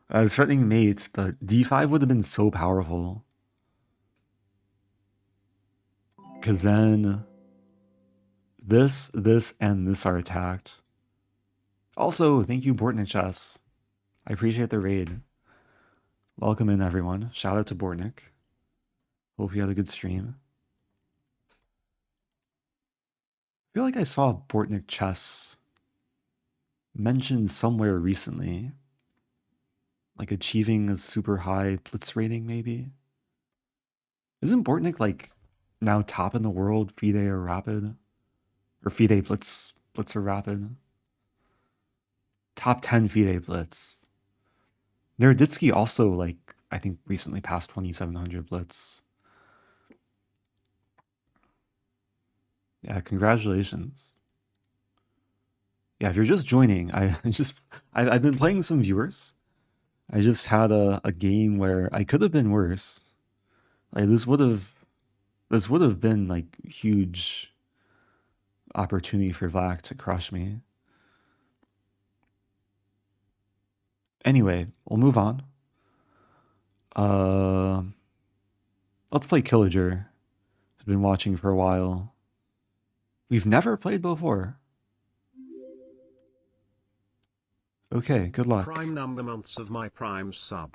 I was threatening mate, but d5 would have been so powerful. Because then this, and this are attacked. Also, thank you, Bortnick Chess. I appreciate the raid. Welcome in, everyone. Shout out to Bortnick. Hope you had a good stream. I feel like I saw Bortnick Chess mentioned somewhere recently. Like achieving a super high Blitz rating, maybe? Isn't Bortnick, like, now top in the world FIDE or Rapid? Or FIDE Blitz or Rapid? Top 10 FIDE Blitz. Neraditsky also, like, I think recently passed 2700 Blitz. Yeah, congratulations. Yeah, if you're just joining, I've been playing some viewers. I just had a game where I could have been worse. Like, this would have been, like, huge opportunity for Vlach to crush me. Anyway, we'll move on. Let's play Killager. I've been watching for a while. We've never played before. Okay, good luck. Prime number months of my Prime sub.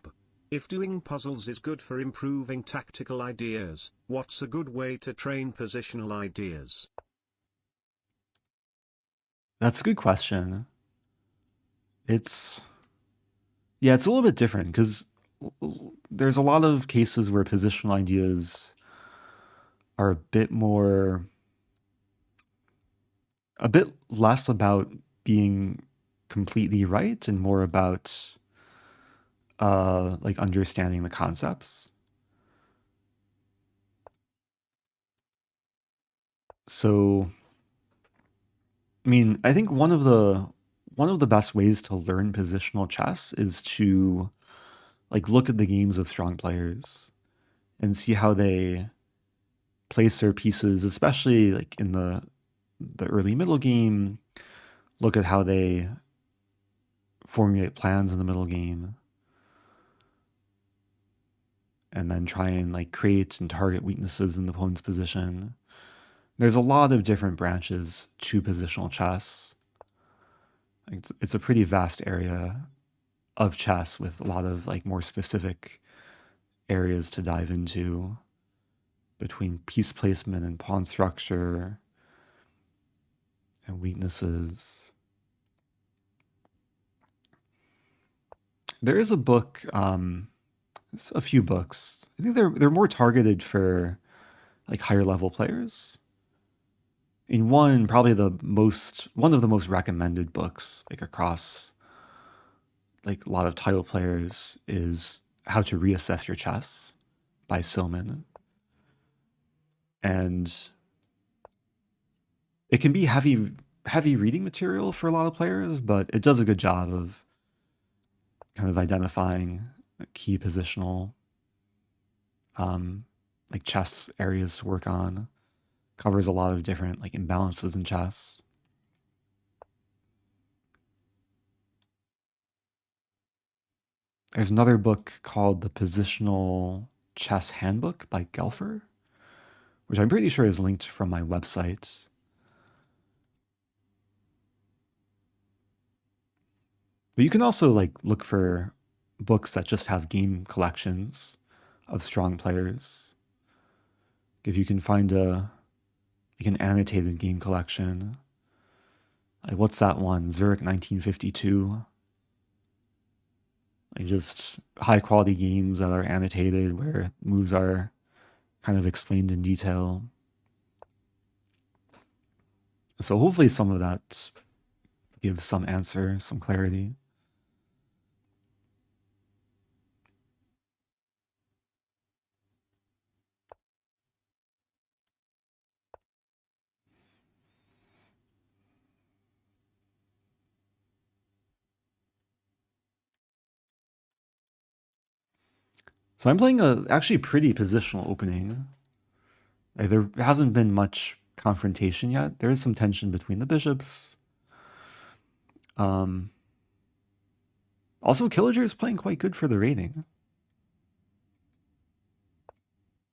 If doing puzzles is good for improving tactical ideas, what's a good way to train positional ideas? That's a good question. Yeah, it's a little bit different because there's a lot of cases where positional ideas are a bit less about being completely right and more about like understanding the concepts. So, I mean, I think one of the best ways to learn positional chess is to like look at the games of strong players and see how they place their pieces, especially like in the early middle game. Look at how they formulate plans in the middle game, and then try and like create and target weaknesses in the opponent's position. There's a lot of different branches to positional chess. It's a pretty vast area of chess with a lot of like more specific areas to dive into between piece placement and pawn structure and weaknesses. There is a book, a few books. I think they're more targeted for like higher level players. In probably one of the most recommended books like across like a lot of title players is How to Reassess Your Chess by Silman. And it can be heavy reading material for a lot of players, but it does a good job of kind of identifying key positional like chess areas to work on. Covers a lot of different like imbalances in chess. There's another book called The Positional Chess Handbook by Gelfer, which I'm pretty sure is linked from my website. But you can also like look for books that just have game collections of strong players. If you can find an annotated game collection, like what's that one? Zurich 1952. Like just high quality games that are annotated where moves are kind of explained in detail. So hopefully some of that gives some answer, some clarity. So I'm playing a actually pretty positional opening. Like there hasn't been much confrontation yet. There is some tension between the bishops. Also, Killager is playing quite good for the rating.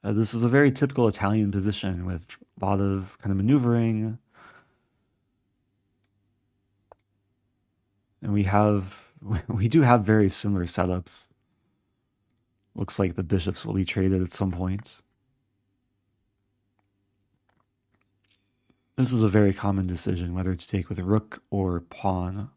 This is a very typical Italian position with a lot of kind of maneuvering. And we do have very similar setups. Looks like the bishops will be traded at some point. This is a very common decision, whether to take with a rook or pawn.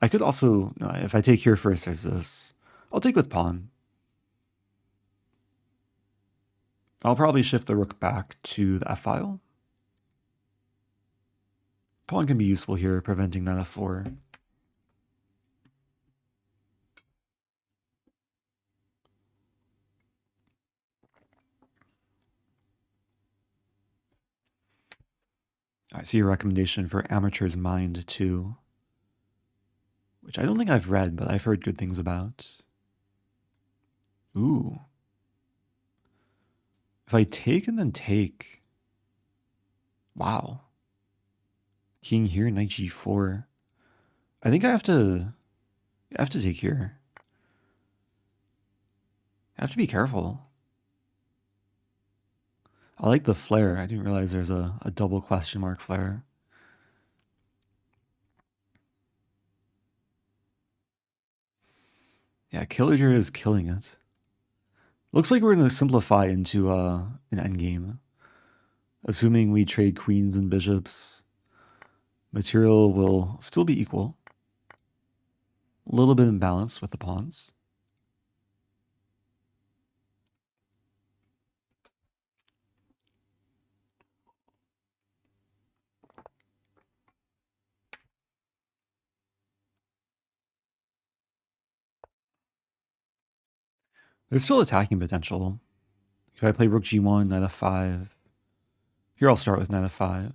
I could also, if I take here first, there's this. I'll take with pawn. I'll probably shift the rook back to the f-file. Pawn can be useful here, preventing that f4. I see your recommendation for Amateur's Mind too, which I don't think I've read, but I've heard good things about. Ooh. If I take and then take. Wow. King here, knight g4. I think I have to take here. I have to be careful. I like the flare. I didn't realize there's a double question mark flare. Yeah, Killager is killing it. Looks like we're going to simplify into an endgame. Assuming we trade queens and bishops, material will still be equal. A little bit imbalanced with the pawns. There's still attacking potential. Could I play rook g1, knight f5? Here I'll start with knight f5.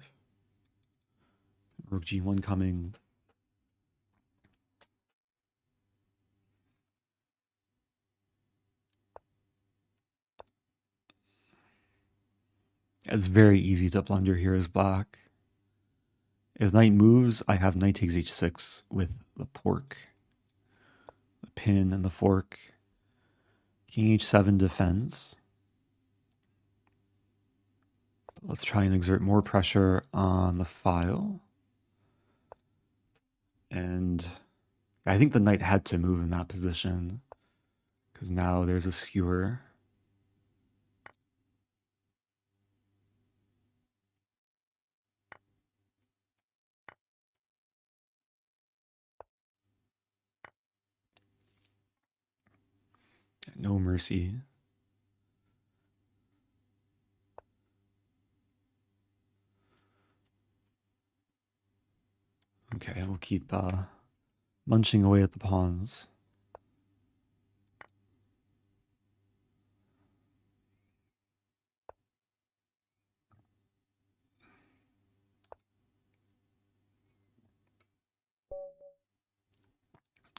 Rook g1 coming. It's very easy to blunder here as black. If knight moves, I have knight takes h6 with the pork. The pin and the fork. King h7 defends. Let's try and exert more pressure on the file. And I think the knight had to move in that position because now there's a skewer. No mercy. Okay, we'll keep munching away at the pawns.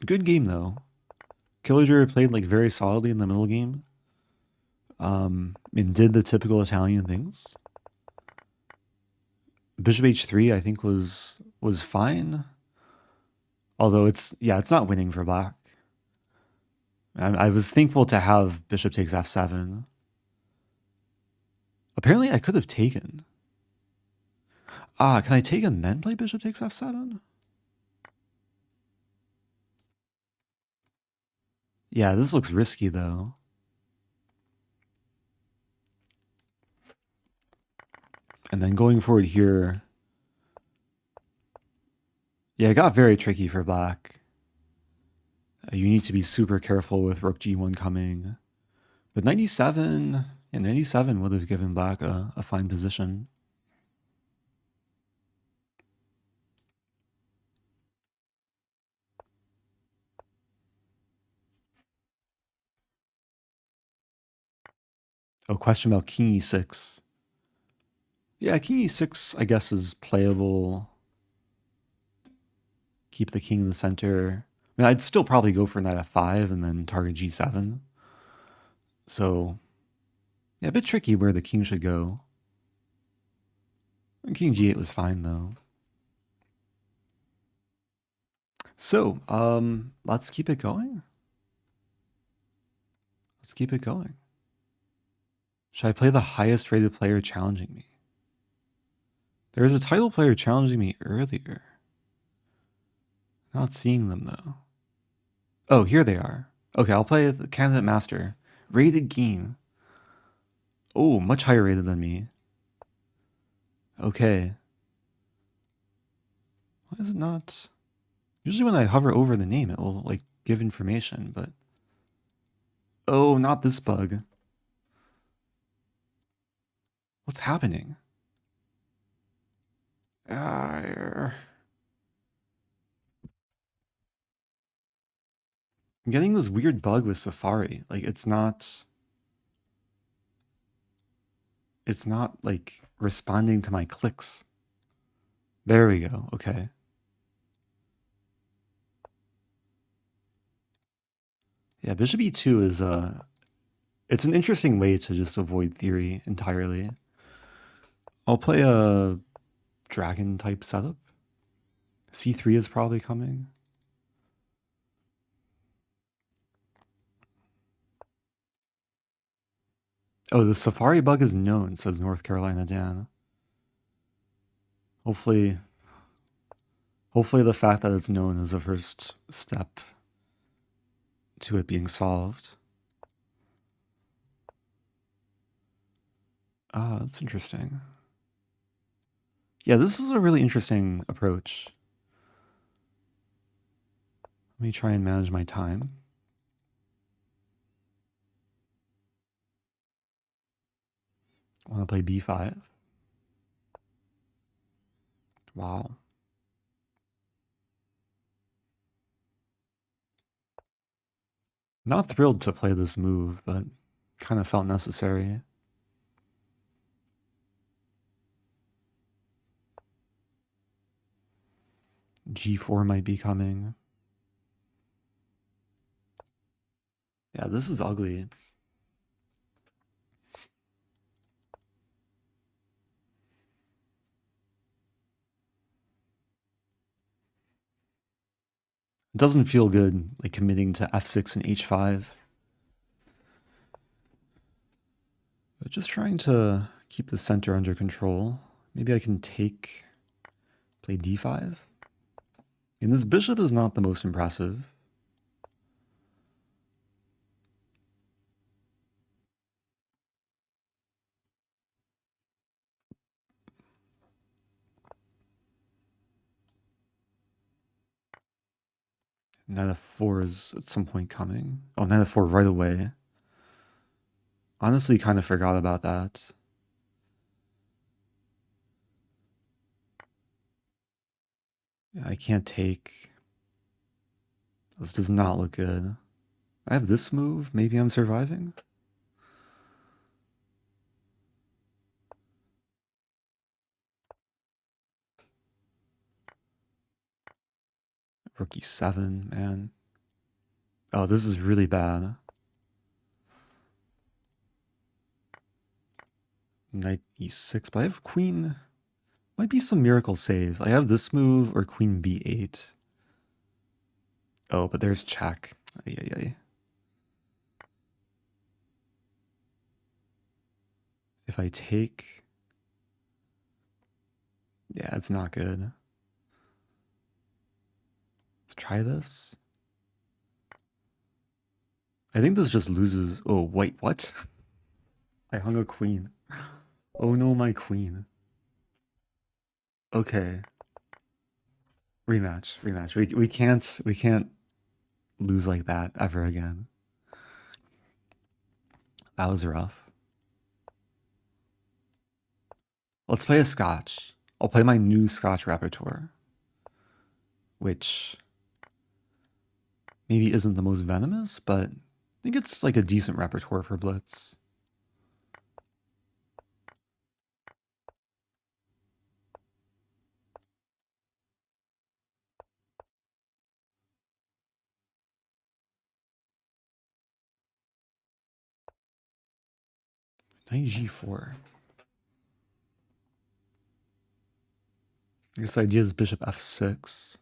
Good game though. Killager played like very solidly in the middle game. And did the typical Italian things. Bishop h3 I think was fine. Although it's not winning for black. I was thankful to have bishop takes f7. Apparently I could have taken. Can I take and then play bishop takes f7? Yeah, this looks risky though. And then going forward here. Yeah, it got very tricky for black. You need to be super careful with rook g1 coming. But 97 would have given black a fine position. Oh, question about king e6. Yeah, king e6 I guess is playable. Keep the king in the center. I mean, I'd still probably go for knight f5 and then target g7. So, yeah, a bit tricky where the king should go. And king g8 was fine though. So, let's keep it going. Let's keep it going. Should I play the highest rated player challenging me? There was a title player challenging me earlier. Not seeing them though. Oh, here they are. Okay, I'll play the candidate master. Rated game. Oh, much higher rated than me. Okay. Why is it not? Usually when I hover over the name, it will like give information, but oh, not this bug. What's happening? I'm getting this weird bug with Safari. Like it's not like responding to my clicks. There we go. Okay. Yeah, bishop e2 is it's an interesting way to just avoid theory entirely. I'll play a dragon type setup. c3 is probably coming. Oh, the Safari bug is known, says North Carolina Dan. Hopefully the fact that it's known is the first step to it being solved. Ah, that's interesting. Yeah, this is a really interesting approach. Let me try and manage my time. I want to play b5. Wow. Not thrilled to play this move, but kind of felt necessary. G4 might be coming. Yeah, this is ugly. It doesn't feel good, like committing to f6 and h5. But just trying to keep the center under control. Maybe I can play d5. And this bishop is not the most impressive. Knight f4 is at some point coming. Oh, knight f4 right away. Honestly, kind of forgot about that. Yeah, I can't take. This does not look good. I have this move. Maybe I'm surviving. Rook e7, man. Oh, this is really bad. Knight e6, but I have queen. Might be some miracle save. I have this move or queen b8. Oh, but there's check. Ay, ay, ay. If I take... Yeah, it's not good. Let's try this. I think this just loses... Oh, wait, what? I hung a queen. Oh no, my queen. Okay. Rematch. We can't lose like that ever again. That was rough. Let's play a Scotch. I'll play my new Scotch repertoire, which maybe isn't the most venomous, but I think it's like a decent repertoire for Blitz. Knight g4. I guess the idea is bishop f6.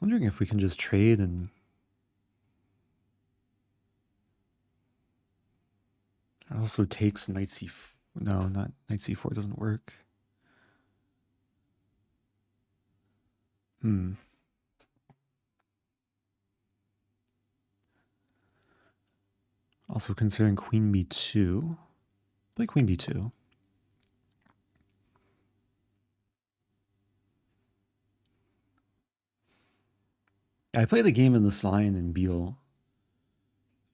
Wondering if we can just trade and... It also takes knight c4. No, not knight c4 doesn't work. Also considering queen b2. Play queen b2. I played the game in this line in Beal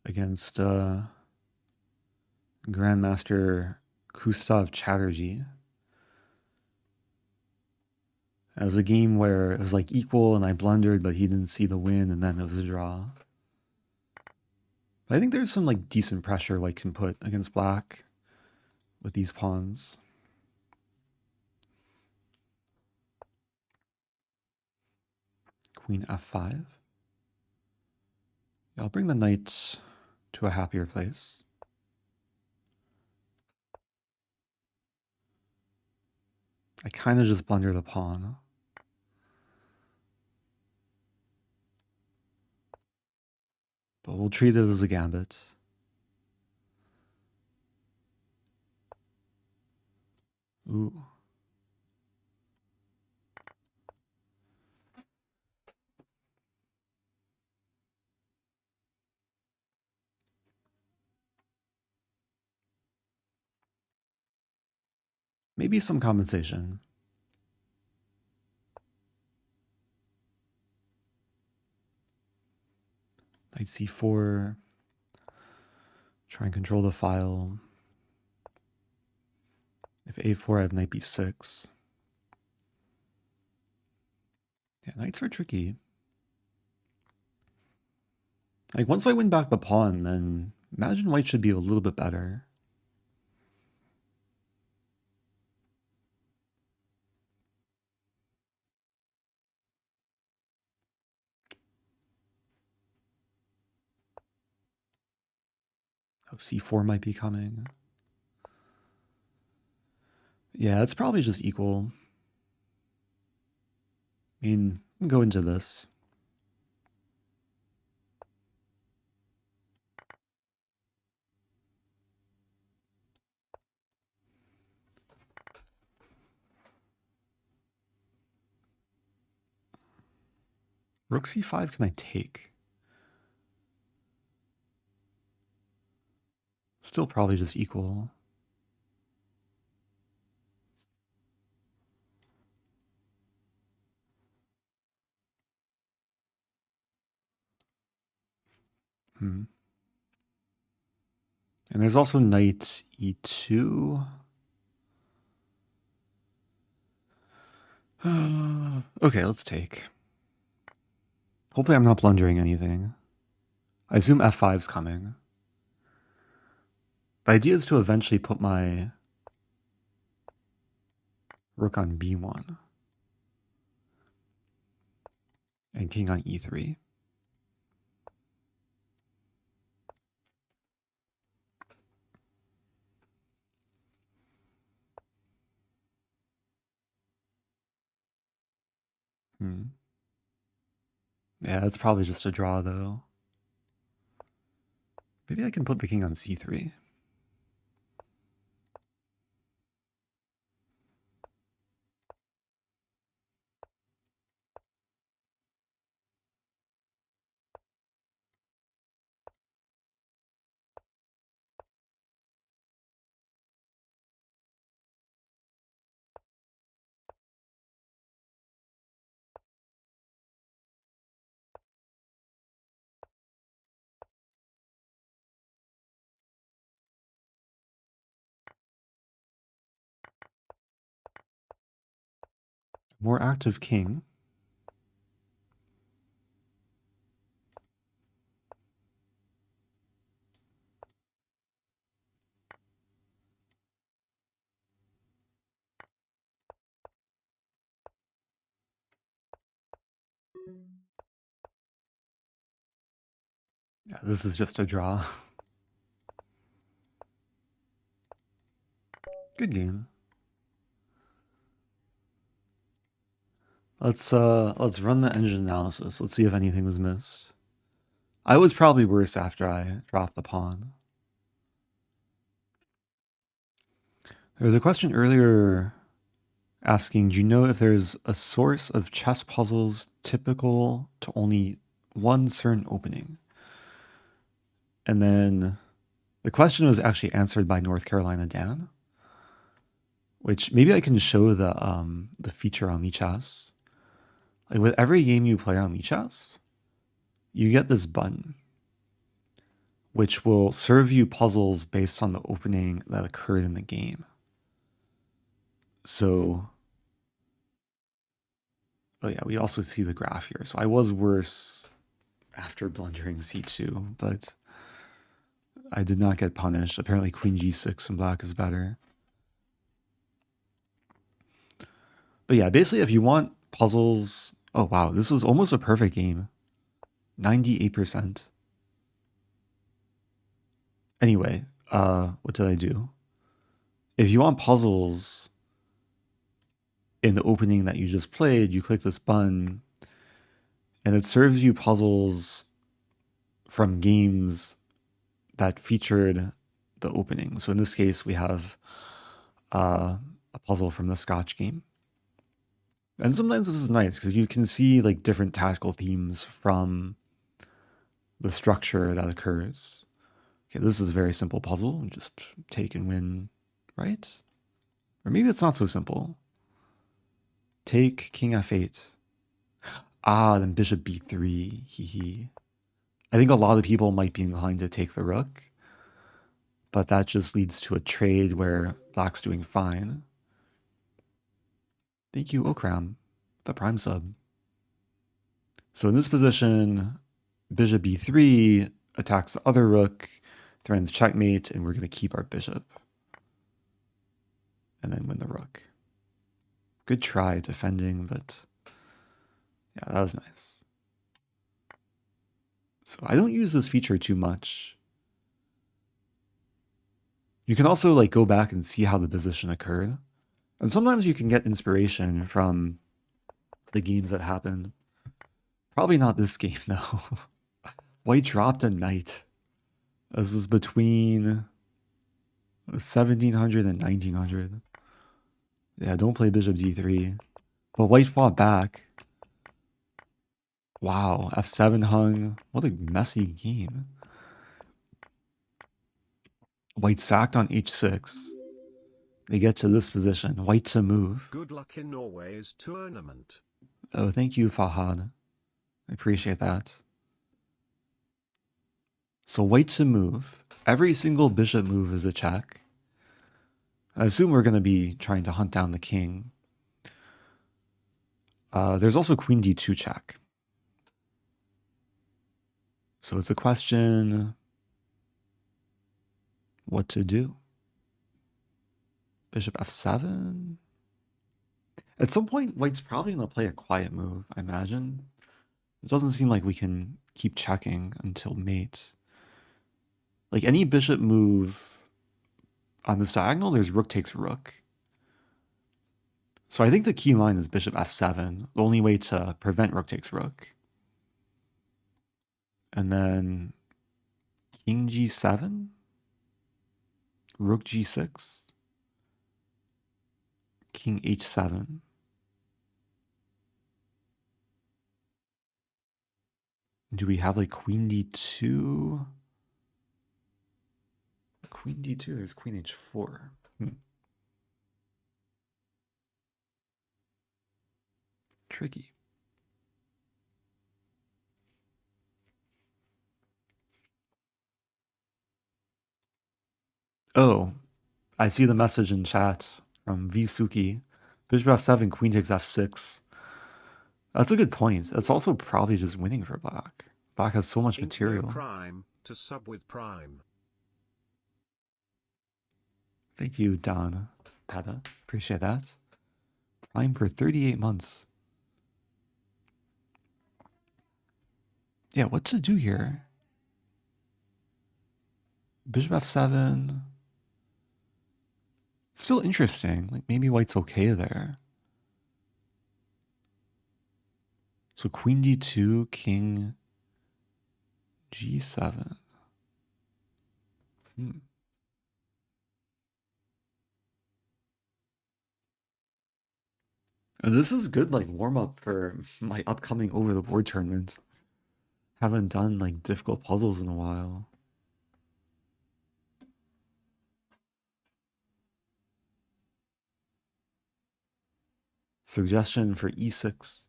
against Grandmaster Gustav Chatterjee. It was a game where it was like equal and I blundered, but he didn't see the win, and then it was a draw. But I think there's some like decent pressure white can put against black with these pawns. Queen f5. Yeah, I'll bring the knight to a happier place. I kind of just blunder the pawn. but we'll treat it as a gambit. Ooh. Maybe some compensation. Knight c4. Try and control the file. If a4, I have knight b6. Yeah, knights are tricky. Like, once I win back the pawn, then imagine white should be a little bit better. Oh, c4 might be coming. Yeah, it's probably just equal. I mean, we can go into this. Rook c5, can I take? Still probably just equal. And there's also knight e2. Okay, let's take. Hopefully I'm not blundering anything. I assume f5's coming. The idea is to eventually put my rook on b1 and king on e3. Yeah, it's probably just a draw, though. Maybe I can put the king on c3. More active king. Yeah, this is just a draw. Good game. Let's run the engine analysis. Let's see if anything was missed. I was probably worse after I dropped the pawn. There was a question earlier asking, do you know if there's a source of chess puzzles typical to only one certain opening? And then the question was actually answered by North Carolina Dan, which maybe I can show the feature on Lichess. Like with every game you play on Lichess, you get this button, which will serve you puzzles based on the opening that occurred in the game. So, oh yeah, we also see the graph here. So I was worse after blundering c2, but I did not get punished. Apparently queen g6 in black is better. But yeah, basically if you want puzzles... Oh wow, this was almost a perfect game. 98%. Anyway, what did I do? If you want puzzles in the opening that you just played, you click this button, and it serves you puzzles from games that featured the opening. So in this case, we have a puzzle from the Scotch game. And sometimes this is nice because you can see like different tactical themes from the structure that occurs. Okay, this is a very simple puzzle. Just take and win, right? Or maybe it's not so simple. Take king f8. Ah, then bishop b3. Hee. I think a lot of people might be inclined to take the rook, but that just leads to a trade where black's doing fine. Thank you, Okram, the prime sub. So in this position, bishop b3 attacks the other rook, threatens checkmate, and we're going to keep our bishop. And then win the rook. Good try defending, but yeah, that was nice. So I don't use this feature too much. You can also like go back and see how the position occurred. And sometimes you can get inspiration from the games that happen. Probably not this game though. White dropped a knight. This is between 1700 and 1900. Yeah, don't play bishop d3. But white fought back. Wow, f7 hung. What a messy game. White sacked on h6. They get to this position. White to move. Good luck in Norway's tournament. Oh, thank you, Fahad. I appreciate that. So white to move. Every single bishop move is a check. I assume we're going to be trying to hunt down the king. There's also queen d2 check. So it's a question what to do. Bishop f7. At some point, white's probably going to play a quiet move, I imagine. It doesn't seem like we can keep checking until mate. Like any bishop move on this diagonal, there's rook takes rook. So I think the key line is bishop f7, the only way to prevent rook takes rook. And then king g7, rook g6, king h7. Do we have like queen d2? Queen d2, there's queen h4. Tricky. Oh, I see the message in chat from Vsuki. Bishop f7, queen takes f6. That's a good point. That's also probably just winning for black. Black has so much material. Prime to sub with prime. Thank you, Don Pada. Appreciate that. Prime for 38 months. Yeah, what to do here? Bishop f7. Still interesting. Like maybe white's okay there. So queen d2, king g7. And this is good like warm up for my upcoming over the board tournament. Haven't done like difficult puzzles in a while. Suggestion for e6.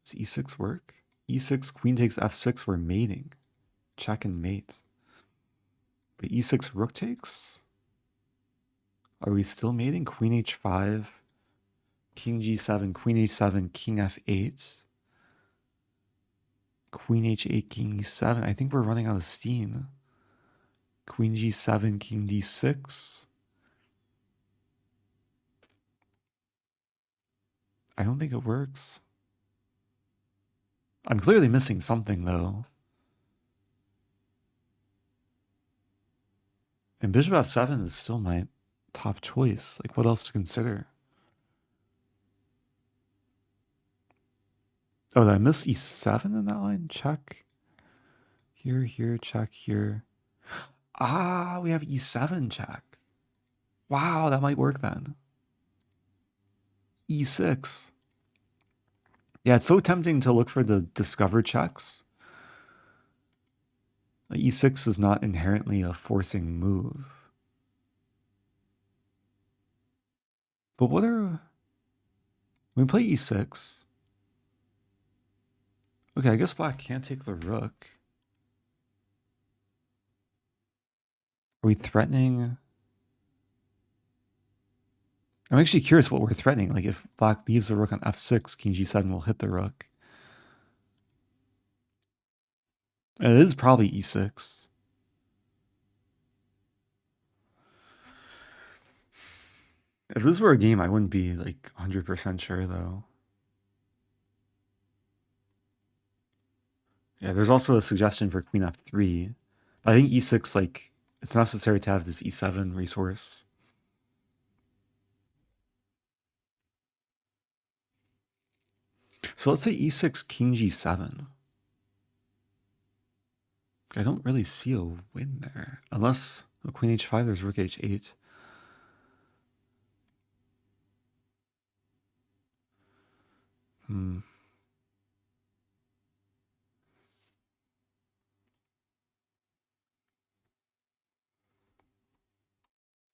Does e6 work? e6, queen takes f6, we're mating. Check and mate. But e6 rook takes? Are we still mating? Queen h5, king g7, queen h7, king f8. Queen h8, king e7. I think we're running out of steam. Queen g7, king d6. I don't think it works. I'm clearly missing something though. And bishop f7 is still my top choice. Like what else to consider? Oh, did I miss e7 in that line? Check. Here, here, check, here. Ah, we have e7 check. Wow, that might work then. e6. Yeah, it's so tempting to look for the discover checks. E6 is not inherently a forcing move. But what are... When we play e6... Okay, I guess black can't take the rook. Are we threatening... I'm actually curious what we're threatening. Like if black leaves the rook on f6, king g7 will hit the rook. And it is probably e6. If this were a game, I wouldn't be like 100% sure though. Yeah, there's also a suggestion for queen f3. I think e6, like, it's necessary to have this e7 resource. So let's say e6, king g7. I don't really see a win there. Unless queen h5, there's rook h8.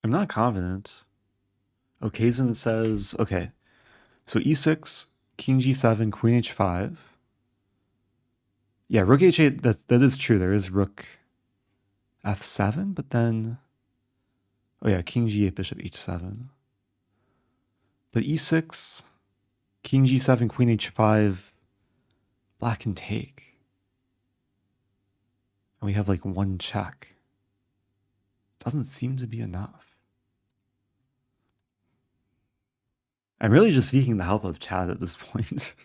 I'm not confident. Okazan says, okay, so e6, king g7, queen h5. Yeah, rook h8, that is true. There is rook f7, but then... Oh yeah, king g8, bishop h7. But e6, king g7, queen h5, black can take. And we have like one check. Doesn't seem to be enough. I'm really just seeking the help of chat at this point.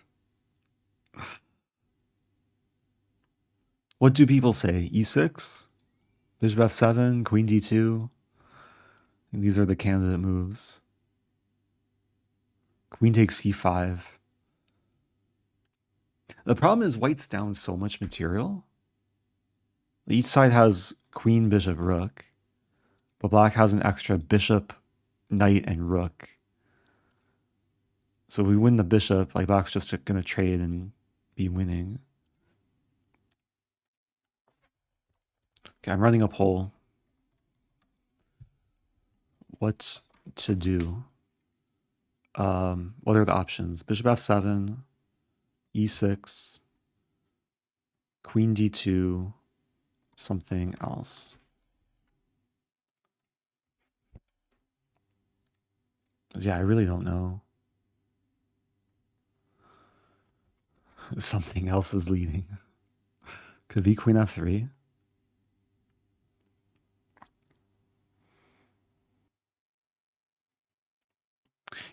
What do people say? e6? Bishop f7, queen d2? And these are the candidate moves. Queen takes c5. The problem is white's down so much material. Each side has queen, bishop, rook. But black has an extra bishop, knight, and rook. So if we win the bishop, like black's just going to trade and be winning. Okay, I'm running a poll. What to do? What are the options? Bishop f7, e6, queen d2, something else. Yeah, I really don't know. Something else is leading. Could it be queen f3?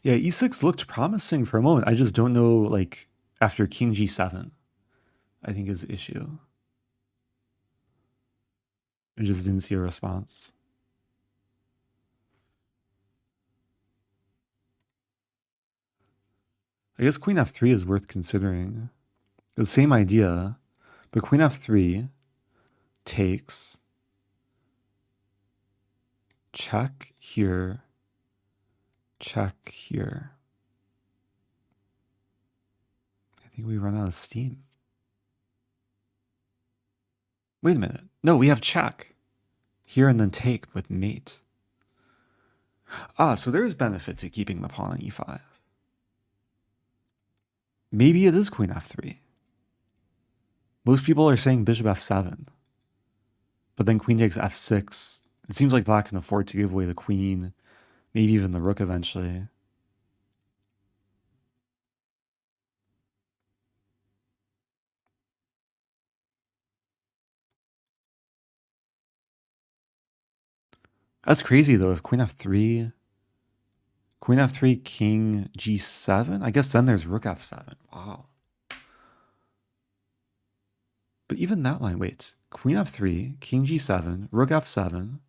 Yeah, e6 looked promising for a moment. I just don't know, like, after king g7, I think is the issue. I just didn't see a response. I guess queen f3 is worth considering. The same idea, but queen f3 takes, check here, check here. I think we run out of steam. Wait a minute. No, we have check here and then take with mate. Ah, so there is benefit to keeping the pawn on e5. Maybe it is queen f3. Most people are saying bishop f7. But then queen takes f6. It seems like black can afford to give away the queen, maybe even the rook eventually. That's crazy though, if queen f3, king g7, I guess then there's rook f7. Wow. But even that line, wait, queen f3, king g7, rook f7,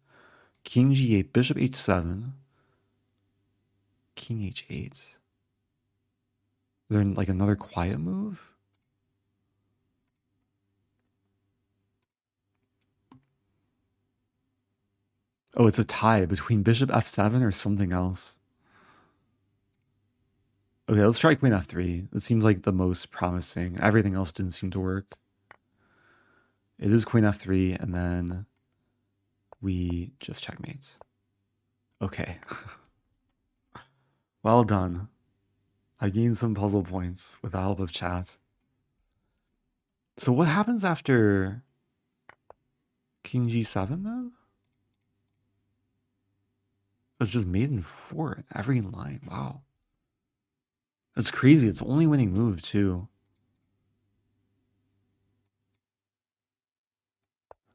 king g8, bishop h7, king h8. Is there like another quiet move? Oh, it's a tie between bishop f7 or something else. Okay, let's try queen f3. It seems like the most promising. Everything else didn't seem to work. It is queen f3, and then we just checkmate. Okay. Well done. I gained some puzzle points with the help of chat. So what happens after king g7 then? It's just mate in 4 in every line. Wow. That's crazy. It's the only winning move too.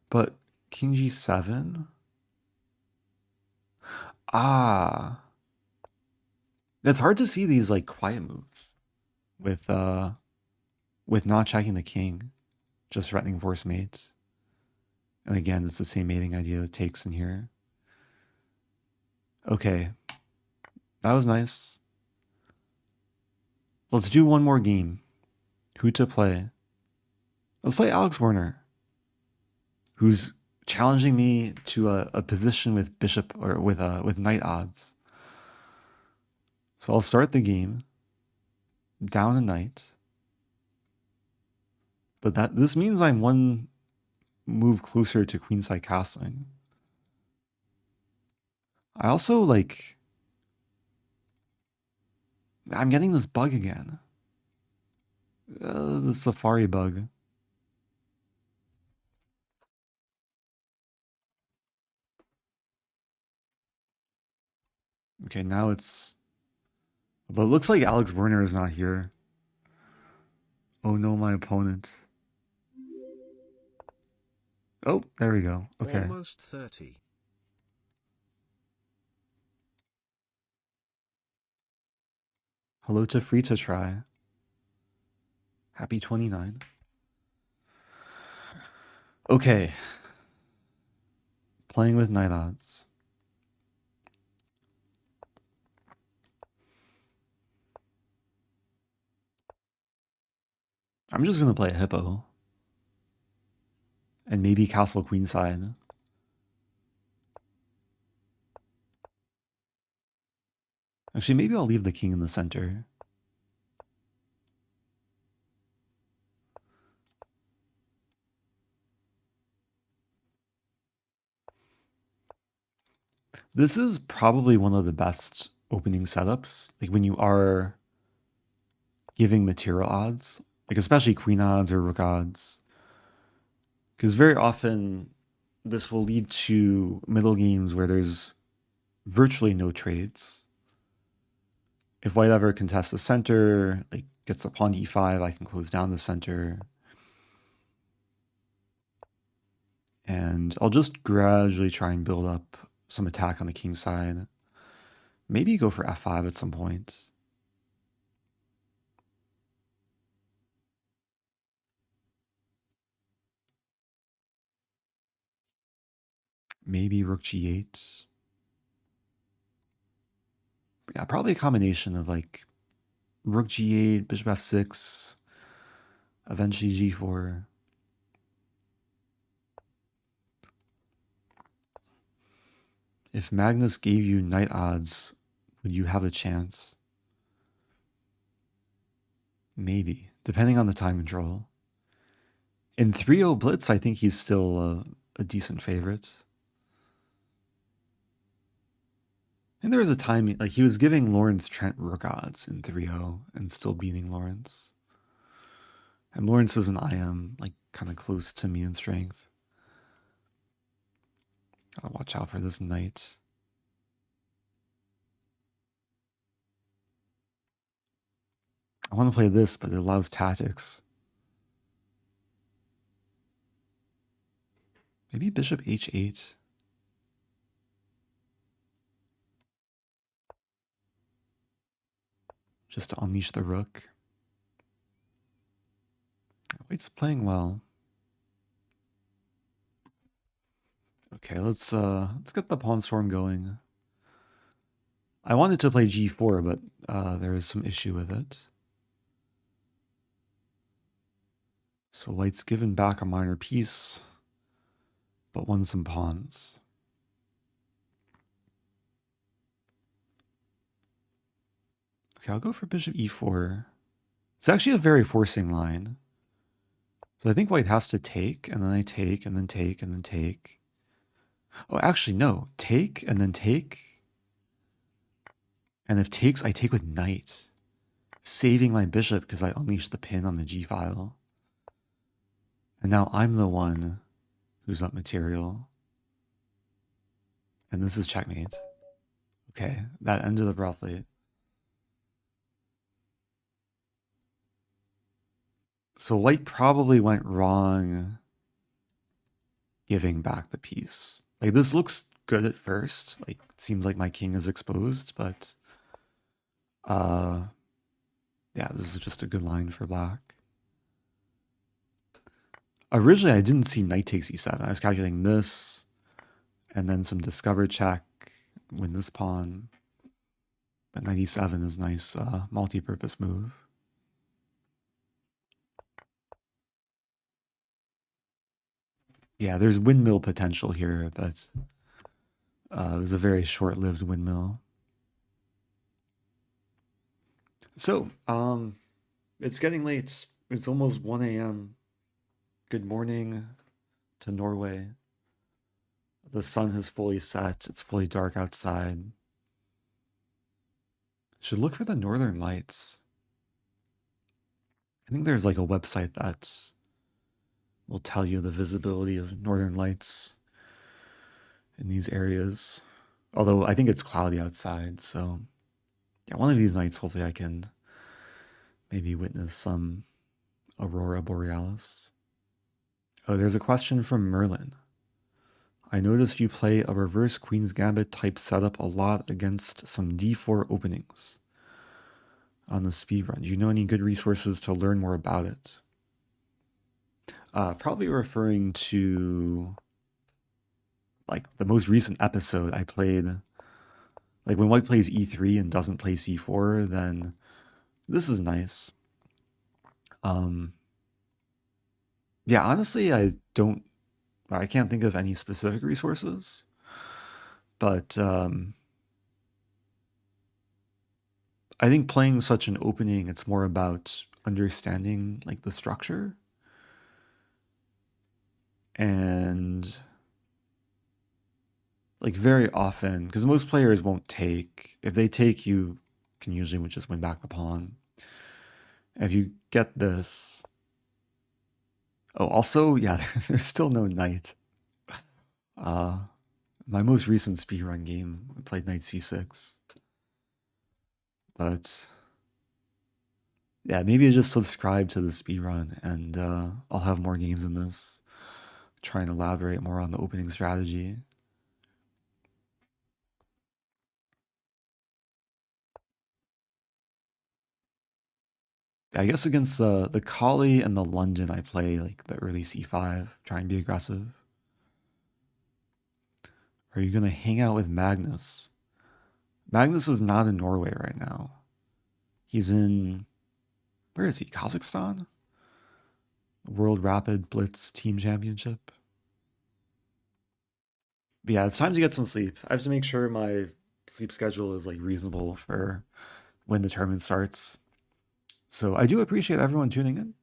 But king g7? Ah. It's hard to see these like quiet moves with not checking the king, just threatening force mate. And again, it's the same mating idea it takes in here. Okay. That was nice. Let's do one more game. Who to play? Let's play Alex Werner, who's challenging me to a position with bishop or with knight odds. So I'll start the game. Down a knight. But this means I'm one move closer to queenside castling. I also I'm getting this bug again. The safari bug. Okay, now it's... But it looks like Alex Werner is not here. Oh no, my opponent. Oh, there we go. Okay. Almost 30. Hello to Free to Try. Happy 29. Okay. Playing with knight odds. I'm just going to play a hippo. And maybe castle queenside. Actually, maybe I'll leave the king in the center. This is probably one of the best opening setups. Like when you are giving material odds, like especially queen odds or rook odds. Because very often this will lead to middle games where there's virtually no trades. If white ever contests the center, like gets a pawn to e5, I can close down the center. And I'll just gradually try and build up some attack on the king side. Maybe go for f5 at some point. Maybe rook g8. Yeah, probably a combination of like rook g8, bishop f6, eventually g4. If Magnus gave you knight odds, would you have a chance? Maybe, depending on the time control. In 3-0 Blitz, I think he's still a decent favorite. And there was a time, like he was giving Lawrence Trent rook odds in 3-0 and still beating Lawrence. And Lawrence is an IM, like kind of close to me in strength. Gotta watch out for this knight. I want to play this, but it allows tactics. Maybe bishop h8. Just to unleash the rook. White's playing well. Okay, let's get the pawn storm going. I wanted to play g4, but there is some issue with it. So white's given back a minor piece, but won some pawns. Okay, I'll go for bishop e4. It's actually a very forcing line. So I think white has to take, and then I take, and then take, and then take. Oh, actually, no. Take, and then take. And if takes, I take with knight. Saving my bishop because I unleashed the pin on the g file. And now I'm the one who's up material. And this is checkmate. Okay, that ended abruptly. So white probably went wrong giving back the piece. Like, this looks good at first. Like, it seems like my king is exposed, but yeah, this is just a good line for black. Originally, I didn't see knight takes e7. I was calculating this, and then some discover check, win this pawn. But knight e7 is a nice multi-purpose move. Yeah, there's windmill potential here, but it was a very short-lived windmill. So, it's getting late. It's almost 1 a.m. Good morning to Norway. The sun has fully set. It's fully dark outside. Should look for the northern lights. I think there's like a website that will tell you the visibility of northern lights in these areas. Although I think it's cloudy outside, so yeah, one of these nights hopefully I can maybe witness some aurora borealis. Oh, there's a question from Merlin. I noticed you play a reverse Queen's Gambit type setup a lot against some d4 openings on the speedrun. Do you know any good resources to learn more about it? Probably referring to like the most recent episode I played. Like when white plays e3 and doesn't play c4, then this is nice. Yeah, honestly, I can't think of any specific resources, but I think playing such an opening, it's more about understanding like the structure. And like very often, because most players won't take, if they take, you can usually just win back the pawn. And if you get this, oh, also, yeah, there's still no knight. My most recent speedrun game, I played knight c6. But yeah, maybe just subscribe to the speedrun and I'll have more games in this. Try and elaborate more on the opening strategy. I guess against the Collie and the London, I play like the early c5, try and be aggressive. Are you going to hang out with Magnus? Magnus is not in Norway right now. He's in, where is he? Kazakhstan? World Rapid Blitz Team Championship. But yeah, it's time to get some sleep. I have to make sure my sleep schedule is like reasonable for when the tournament starts. So I do appreciate everyone tuning in.